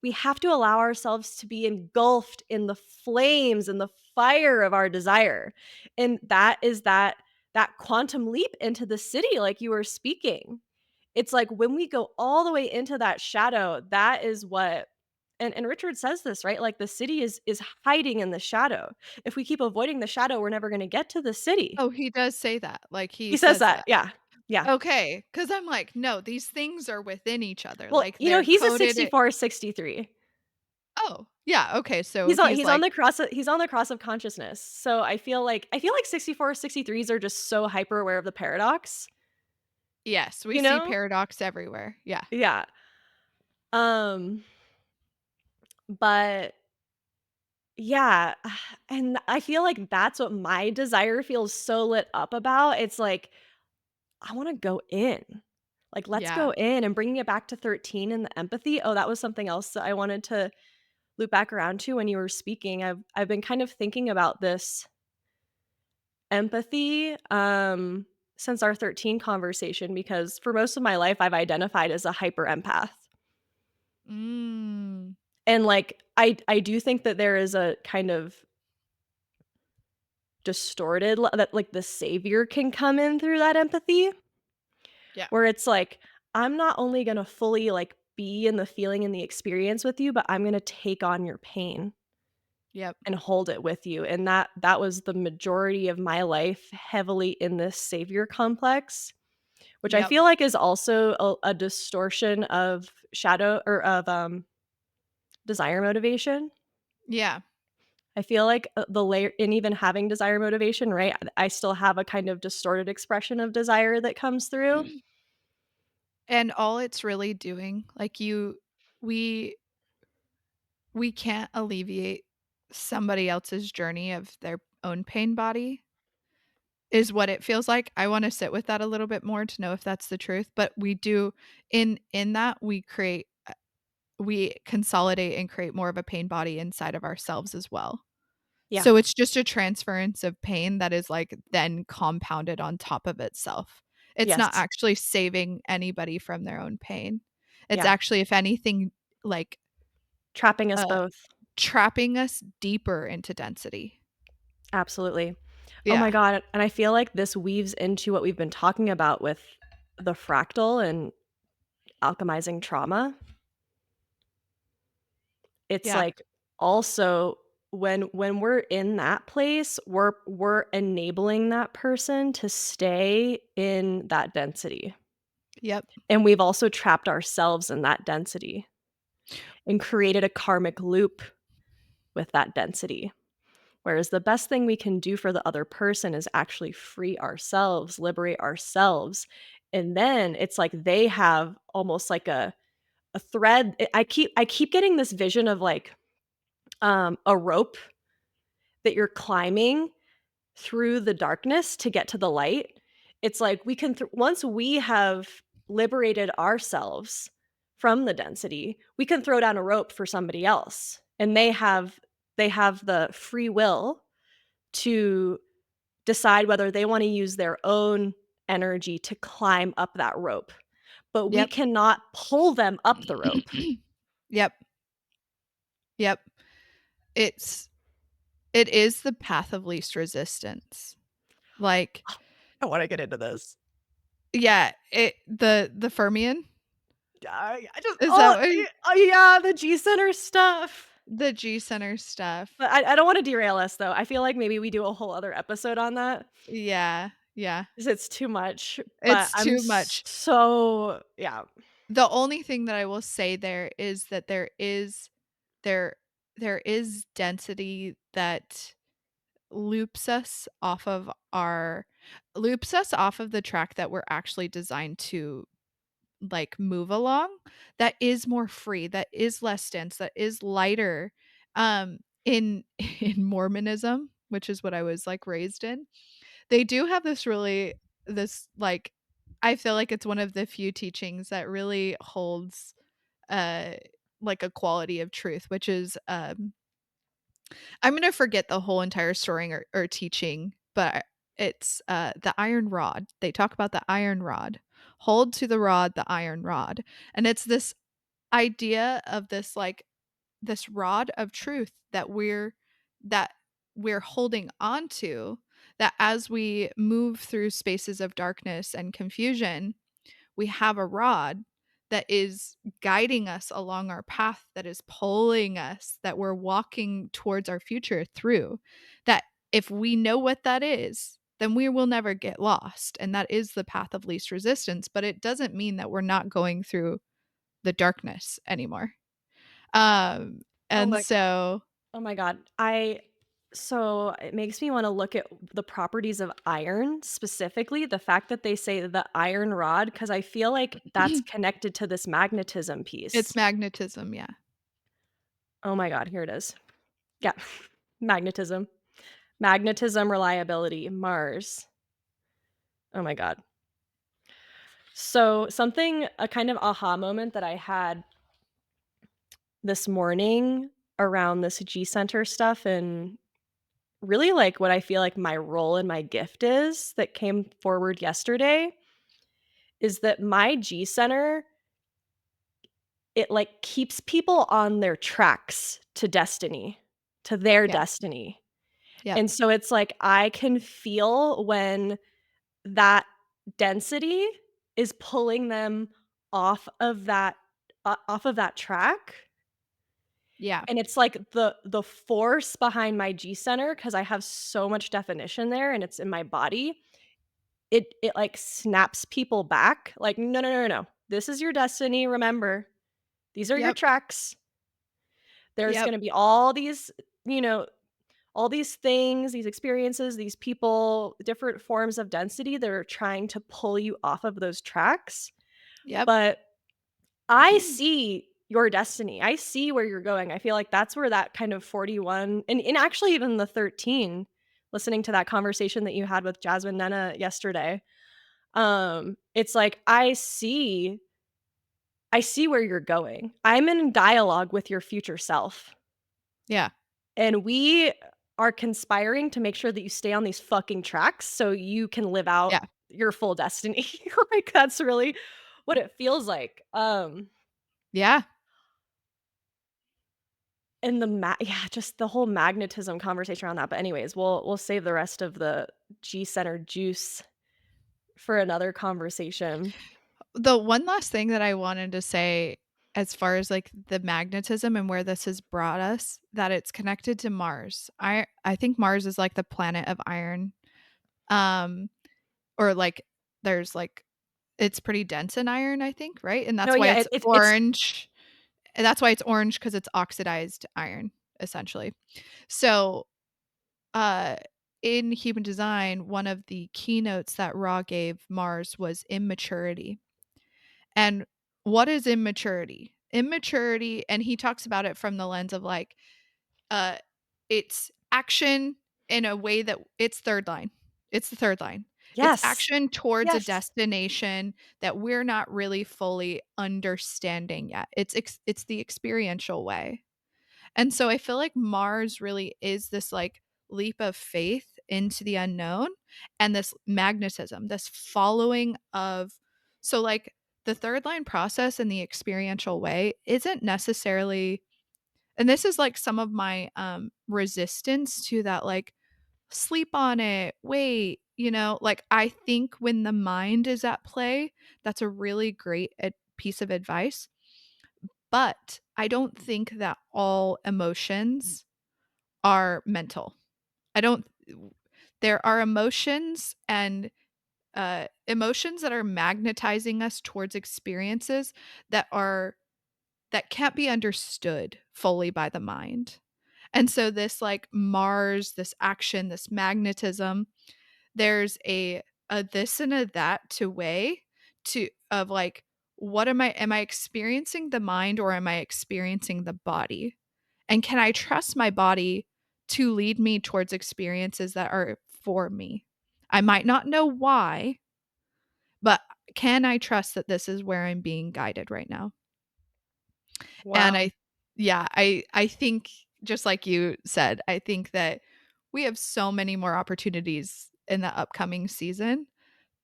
we have to allow ourselves to be engulfed in the flames and the fire of our desire, and that is that quantum leap into the city like you were speaking. It's like when we go all the way into that shadow, that is what, and Richard says this, right? Like the city is hiding in the shadow. If we keep avoiding the shadow, we're never gonna get to the city. Oh, he does say that, like, he He says says that, that. yeah. Yeah. Okay, because 'cause I'm like, "No, these things are within each other, Well, like, they're he's a coded it." 64, 63. Oh, yeah, okay, so he's He's on like, the cross of consciousness. So I feel like 64, 63s are just so hyper aware of the paradox, yes, we you see know? paradox everywhere, yeah. Yeah. Um, but yeah, and I feel like that's what my desire feels so lit up about. It's like, I wanna go in. Like, let's Yeah. go in and bringing it back to 13 and the empathy. Oh, that was something else that I wanted to loop back around to when you were speaking. I've been kind of thinking about this empathy since our 13 conversation because for most of my life I've identified as a hyper empath. Mm. And like I do think that there is a kind of distorted that like the savior can come in through that empathy Yeah. where it's like I'm not only going to fully like be in the feeling and the experience with you, but I'm going to take on your pain Yep. and hold it with you. And that was the majority of my life heavily in this savior complex, which I Yep. feel like is also a distortion of shadow or of desire motivation. Yeah. I feel like the layer in even having desire motivation, right? I still have a kind of distorted expression of desire that comes through. And all it's really doing, like we we can't alleviate somebody else's journey of their own pain body, is what it feels like. I wanna sit with that a little bit more to know if that's the truth, but we do in that, we create we consolidate and create more of a pain body inside of ourselves as well. Yeah. So it's just a transference of pain that is, like, then compounded on top of itself. It's not Yes. actually saving anybody from their own pain. It's Yeah. actually, if anything, like, Trapping us uh, both. trapping us deeper into density. Absolutely. Oh my Yeah. god, and I feel like this weaves into what we've been talking about with the fractal and alchemizing trauma. It's Yeah. like also when we're in that place, we're enabling that person to stay in that density. Yep. And we've also trapped ourselves in that density and created a karmic loop with that density. Whereas the best thing we can do for the other person is actually free ourselves, liberate ourselves. And then it's like they have almost like a thread. I keep getting this vision of like a rope that you're climbing through the darkness to get to the light. It's like we can once we have liberated ourselves from the density, we can throw down a rope for somebody else. And they have the free will to decide whether they want to use their own energy to climb up that rope. But we Yep. cannot pull them up the rope. Yep. Yep. It's it is the path of least resistance. Like, I want to get into this. yeah, the Fermion, I just is that what yeah, the G center stuff. the G center stuff. But I don't wanna derail us, though. I feel like maybe we do a whole other episode on that Yeah, yeah. 'cause it's too much, but It's I'm too much. so yeah. The only thing that I will say there is that there there is density that loops us off of our loops us off of the track that we're actually designed to, like, move along, that is more free, that is less dense, that is lighter. In in Mormonism, which is what I was, like, raised in, they do have this, like, I feel like it's one of the few teachings that really holds, uh, like, a quality of truth, which is, I'm gonna forget the whole entire story or teaching, but it's, the iron rod. They talk about the iron rod. "Hold to the rod, the iron rod," and it's this idea of this, like, this rod of truth that we're holding on to, that as we move through spaces of darkness and confusion, we have a rod that is guiding us along our path, that is pulling us, that we're walking towards our future through. That if we know what that is, then we will never get lost. And that is the path of least resistance. But it doesn't mean that we're not going through the darkness anymore. Um, Oh and my so oh my god. I so it makes me wanna look at the properties of iron, specifically the fact that they say the iron rod, because I feel like that's connected to this magnetism it's piece. magnetism, yeah. Oh my god, here it is. Yeah. Magnetism. Magnetism, reliability, Mars. Oh my god. So, something a kind of aha moment that I had this morning around this G center stuff and really like what I feel like my role and my gift is that came forward yesterday is that my G center, it like keeps people on their tracks to destiny, to their Yeah. destiny. Yep. And so it's like I can feel when that density is pulling them off of that off of that track. Yeah. And it's like the force behind my G center, because I have so much definition there and it's in my body, it, like, snaps people back, like, "No, no, no, no, no. This is your destiny, remember. These are your Yep. tracks. There's Yep. gonna be all these, you know, all these things, these experiences, these people, different forms of density that are trying to pull you off of those tracks, Yep. but I see your destiny. I see where you're going. I feel like that's where that kind of 41 and actually even the 13, listening to that conversation that you had with Jasmine Nena yesterday, it's like I see where you're going. I'm in dialogue with your future self, Yeah. and we are conspiring to make sure that you stay on these fucking tracks so you can live out Yeah. your full destiny. Like, that's really what it feels like. Yeah. And yeah, just the whole magnetism conversation around that, but anyways, we'll save the rest of the G center juice for another conversation. The one last thing that I wanted to say as far as, like, the magnetism and where this has brought us, that it's connected to Mars. I think Mars is, like, the planet of iron, um, or, like, there's, like it's pretty dense in iron, I think, right? And No, that's why yeah, it's it's orange, and that's why it's orange because it's oxidized iron, essentially. So, uh, in human design, one of the keynotes that Ra gave Mars was immaturity. And what is immaturity? Immaturity, and he talks about it from the lens of like, uh, it's action in a way that it's third line. It's the third line. It's yes, action towards a yes. destination that we're not really fully understanding yet. It's the experiential way. And so I feel like Mars really is this like leap of faith into the unknown and this magnetism, this following of so like the third line process in the experiential way isn't necessarily, and this is like some of my resistance to that, like sleep on it, wait, like I think when the mind is at play, that's a really great piece of advice, but I don't think that all emotions are mental. I don't There are emotions and emotions that are magnetizing us towards experiences that are that can't be understood fully by the mind. And so this like Mars, this action, this magnetism, there's a this and a that to weigh to of like what am I experiencing the mind or am I experiencing the body? And can I trust my body to lead me towards experiences that are for me? I might not know why, but can I trust that this is where I'm being guided right now? And Wow. I think just like you said, I think that we have so many more opportunities in the upcoming season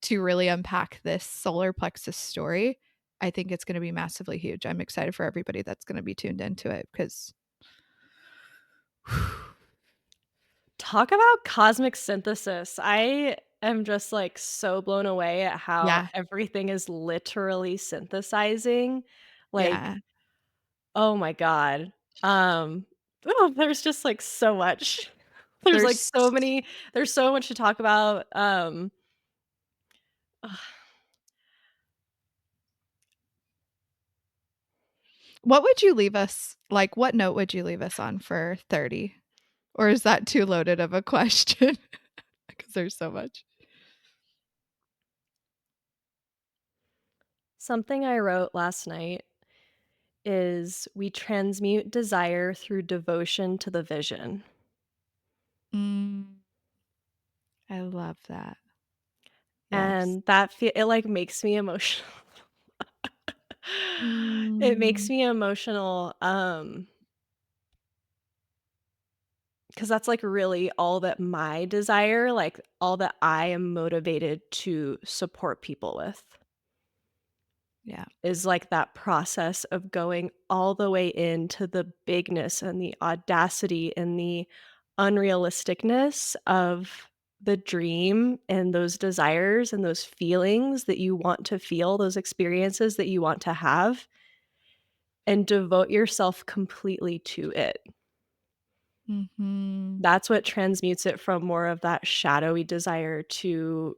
to really unpack this solar plexus story. I think it's going to be massively huge. I'm excited for everybody that's going to be tuned into it because Talk about cosmic synthesis. I am just, like, so blown away at how yeah, everything is literally synthesizing. Like, yeah. oh my god. Um, there's just, like, so much. There's, like, There's there's so much to talk about, what would you leave us like what note would you leave us on for 30? Or is that too loaded of a question? Because there's so much. something I wrote last night is we transmute desire through devotion to the vision. Mm, I love that. Yes. and it, like, makes me emotional. It makes Mm, me emotional, 'cause that's, like, really all that my desire, like, all that I am motivated to support people with, yeah. is, like, that process of going all the way into the bigness and the audacity and the unrealisticness of the dream and those desires and those feelings that you want to feel, those experiences that you want to have, and devote yourself completely to it. Mhm. That's what transmutes it from more of that shadowy desire to,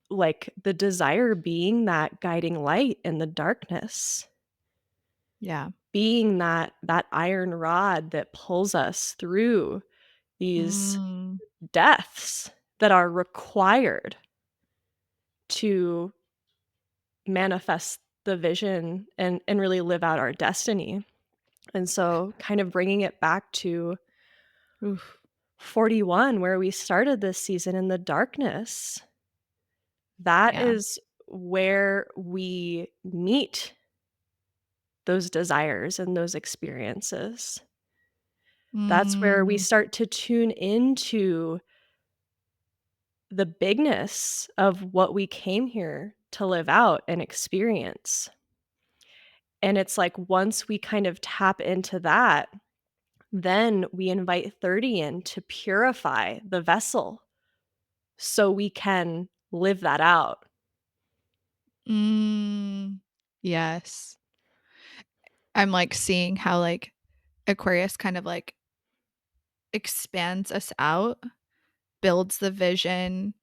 like, the desire being that guiding light in the darkness, Yeah. being that iron rod that pulls us through these Mm, deaths that are required to manifest the vision and really live out our destiny. And so kind of bringing it back to oof. 41 where we started this season in the darkness. That Yeah. is where we meet those desires and those experiences. That's where we Mm, start to tune into the bigness of what we came here to live out and experience. And it's like once we kind of tap into that, then we invite 30 in to purify the vessel so we can live that out. mm. Yes. I'm, like, seeing how, like, Aquarius kind of, like, expands us out, builds the vision,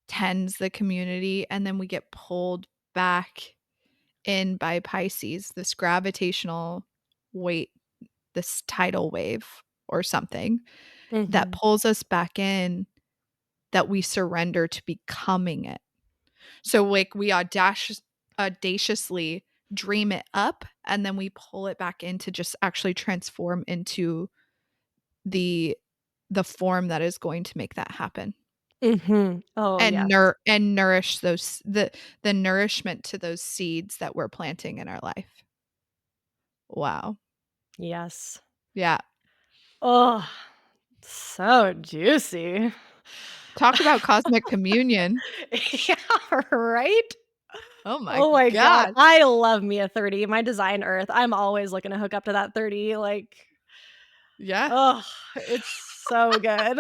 tends the community, and then we get pulled back in by Pisces, this gravitational weight, this tidal wave or something that Mhm. pulls us back in, that we surrender to becoming it. So, like, we audaciously dream it up, and then we pull it back in to just actually transform into the the form that is going to make that happen, Mhm. Oh, and yes. nourish those the nourishment to those seeds that we're planting in our life. Wow. Yes. Yeah. Oh, so juicy. Talk about cosmic communion. Yeah, right? Oh my Oh my god, god. I love me a 30. My design earth, I'm always looking to hook up to that 30, like, Yeah. oh, it's so good.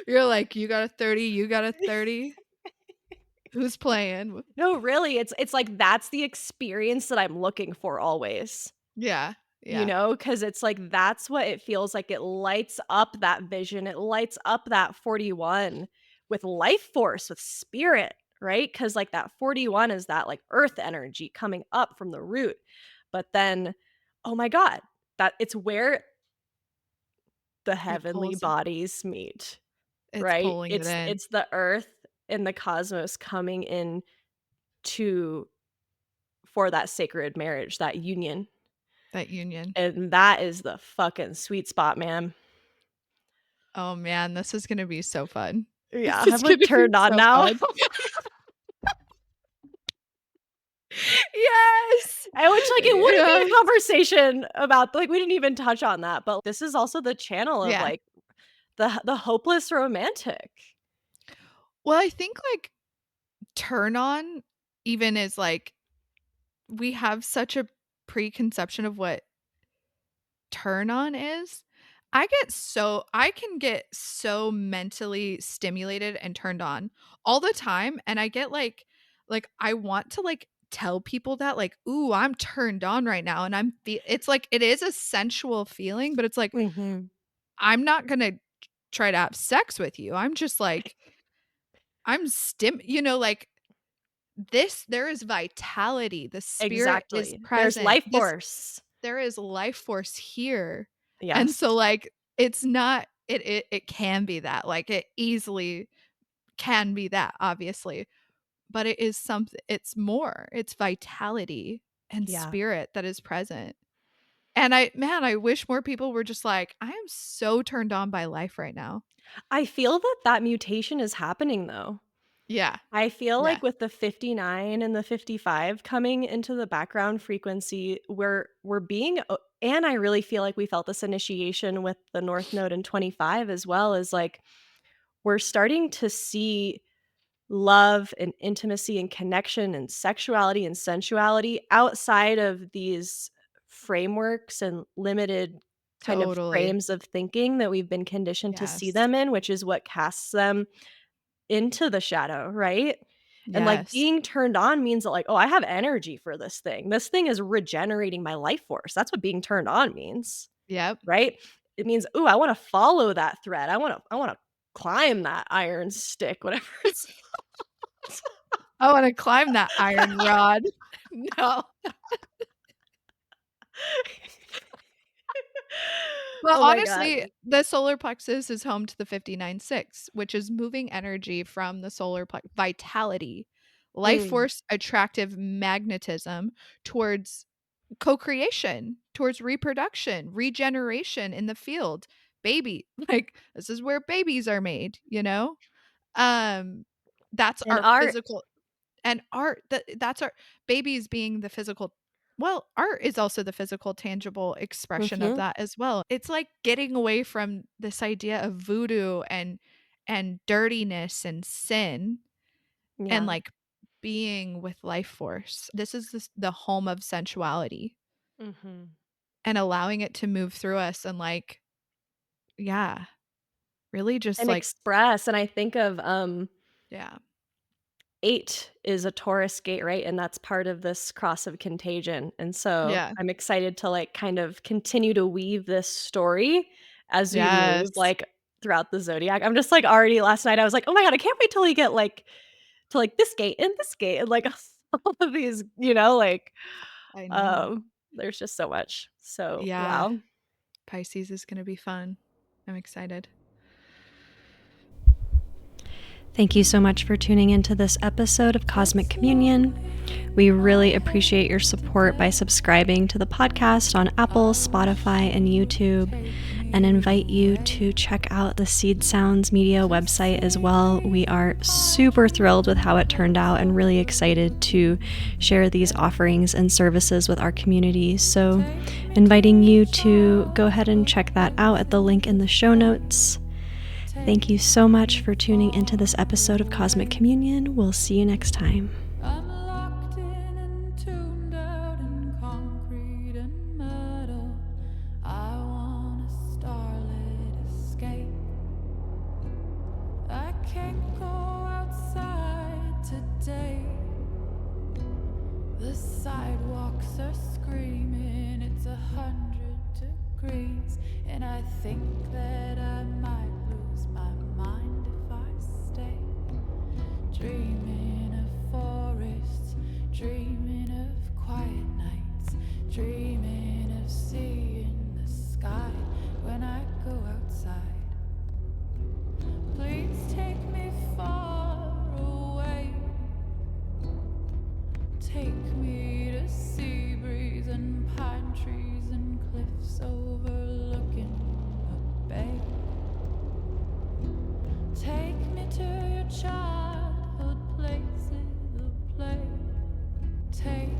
You're like, "You got a 30, you got a 30. Who's playing?" No, really, it's like that's the experience that I'm looking for always, Yeah. you Yeah. know, because it's like that's what it feels like, it lights up that vision, it lights up that 41 with life force, with spirit, right? Because like, that 41 is that, like, earth energy coming up from the root, but then, oh my god, that it's where the It heavenly pulls it bodies meet, it's right? pulling it in, It's the earth and the cosmos coming in to for that sacred marriage, that union, that union. and that is the fucking sweet spot, man. Oh, man, this is gonna be so fun. Yeah, This I'm, is like, gonna be turned on so now. fun. Yes! Which, like, it wouldn't be a Yes. conversation about like, we didn't even touch on that, but this is also the channel of, Yeah. like, the hopeless romantic. Well, I think, like, turn on even is, like, we have such a preconception of what turn on is. I can get so mentally stimulated and turned on all the time, and I get I want to, like, tell people that, like, "Ooh, I'm turned on right now," and it's like it is a sensual feeling, but it's like, Mhm. I'm not gonna try to have sex with you. I'm just like, like, there is vitality, the spirit is Exactly. There's present. life force. There is life force here. And Yes. so, like, it's not it can be that, like, it easily can be that, obviously, but it is something it's more, it's vitality and Yeah. spirit that is present. And I wish more people were just like, "I am so turned on by life right now." I feel that that mutation is happening, though. Yeah. I feel Yeah. like with the 59 and the 55 coming into the background frequency, we're being and I really feel like we felt this initiation with the North Node in 25 as well, as like we're starting to see love and intimacy and connection and sexuality and sensuality outside of these frameworks and limited kind of Totally. frames of thinking that we've been conditioned to see Yes. them in, which is what casts them into the shadow, right? And, like, Yes. being turned on means that, like, "Oh, I have energy for this thing. This thing is regenerating my life force." That's what being turned on means, Yep. right? It means, "Ooh, I wanna follow that thread. I wanna climb that iron stick," whatever it's I wanna climb that iron rod. No. Well, Oh my god. honestly, the solar plexus is home to the 59-6, which is moving energy from the solar vitality, life Mm, force, attractive magnetism towards co-creation, towards reproduction, regeneration in the field. Baby, like this is where babies are made, you know? Um that's and our art. physical and art, that's our babies being the physical, well, art is also the physical, tangible expression of Mhm. that as well. It's like getting away from this idea of voodoo and dirtiness and sin and, Yeah. like, being with life force. This is the home of sensuality Mhm. and allowing it to move through us and, like, yeah, really just, And like, express, and I think of, yeah, 8 is a Taurus gate, right? And that's part of this cross of contagion, and so yeah, I'm excited to, like, kind of continue to weave this story as we move, yes, like, throughout the zodiac. I'm just, like, already last night, I was like, "Oh my god, I can't wait till we get, like, to, like, this gate," and, like, all of these, like, I know. um, there's just so much. So, Yeah, wow. Pisces is gonna be fun. I'm excited. Thank you so much for tuning into this episode of Cosmic Communion. We really appreciate your support by subscribing to the podcast on Apple, Spotify, and YouTube, and invite you to check out the Seed Sounds Media website as well. We are super thrilled with how it turned out and really excited to share these offerings and services with our community. So, inviting you to go ahead and check that out at the link in the show notes. Thank you so much for tuning into this episode of Cosmic Communion. We'll see you next time. I'm locked in and tuned out in concrete and metal. I want a starlit escape. I can't go outside today. The sidewalks are screaming, it's 100 degrees, and I think that I might lose my mind if I stay. Dreaming of forests, dreaming of quiet nights, dreaming of seeing the sky when I go outside. Please take me far away. Take me to sea breeze and pine trees and cliffs overlooking a bay. Take me to your childhood places of play. Take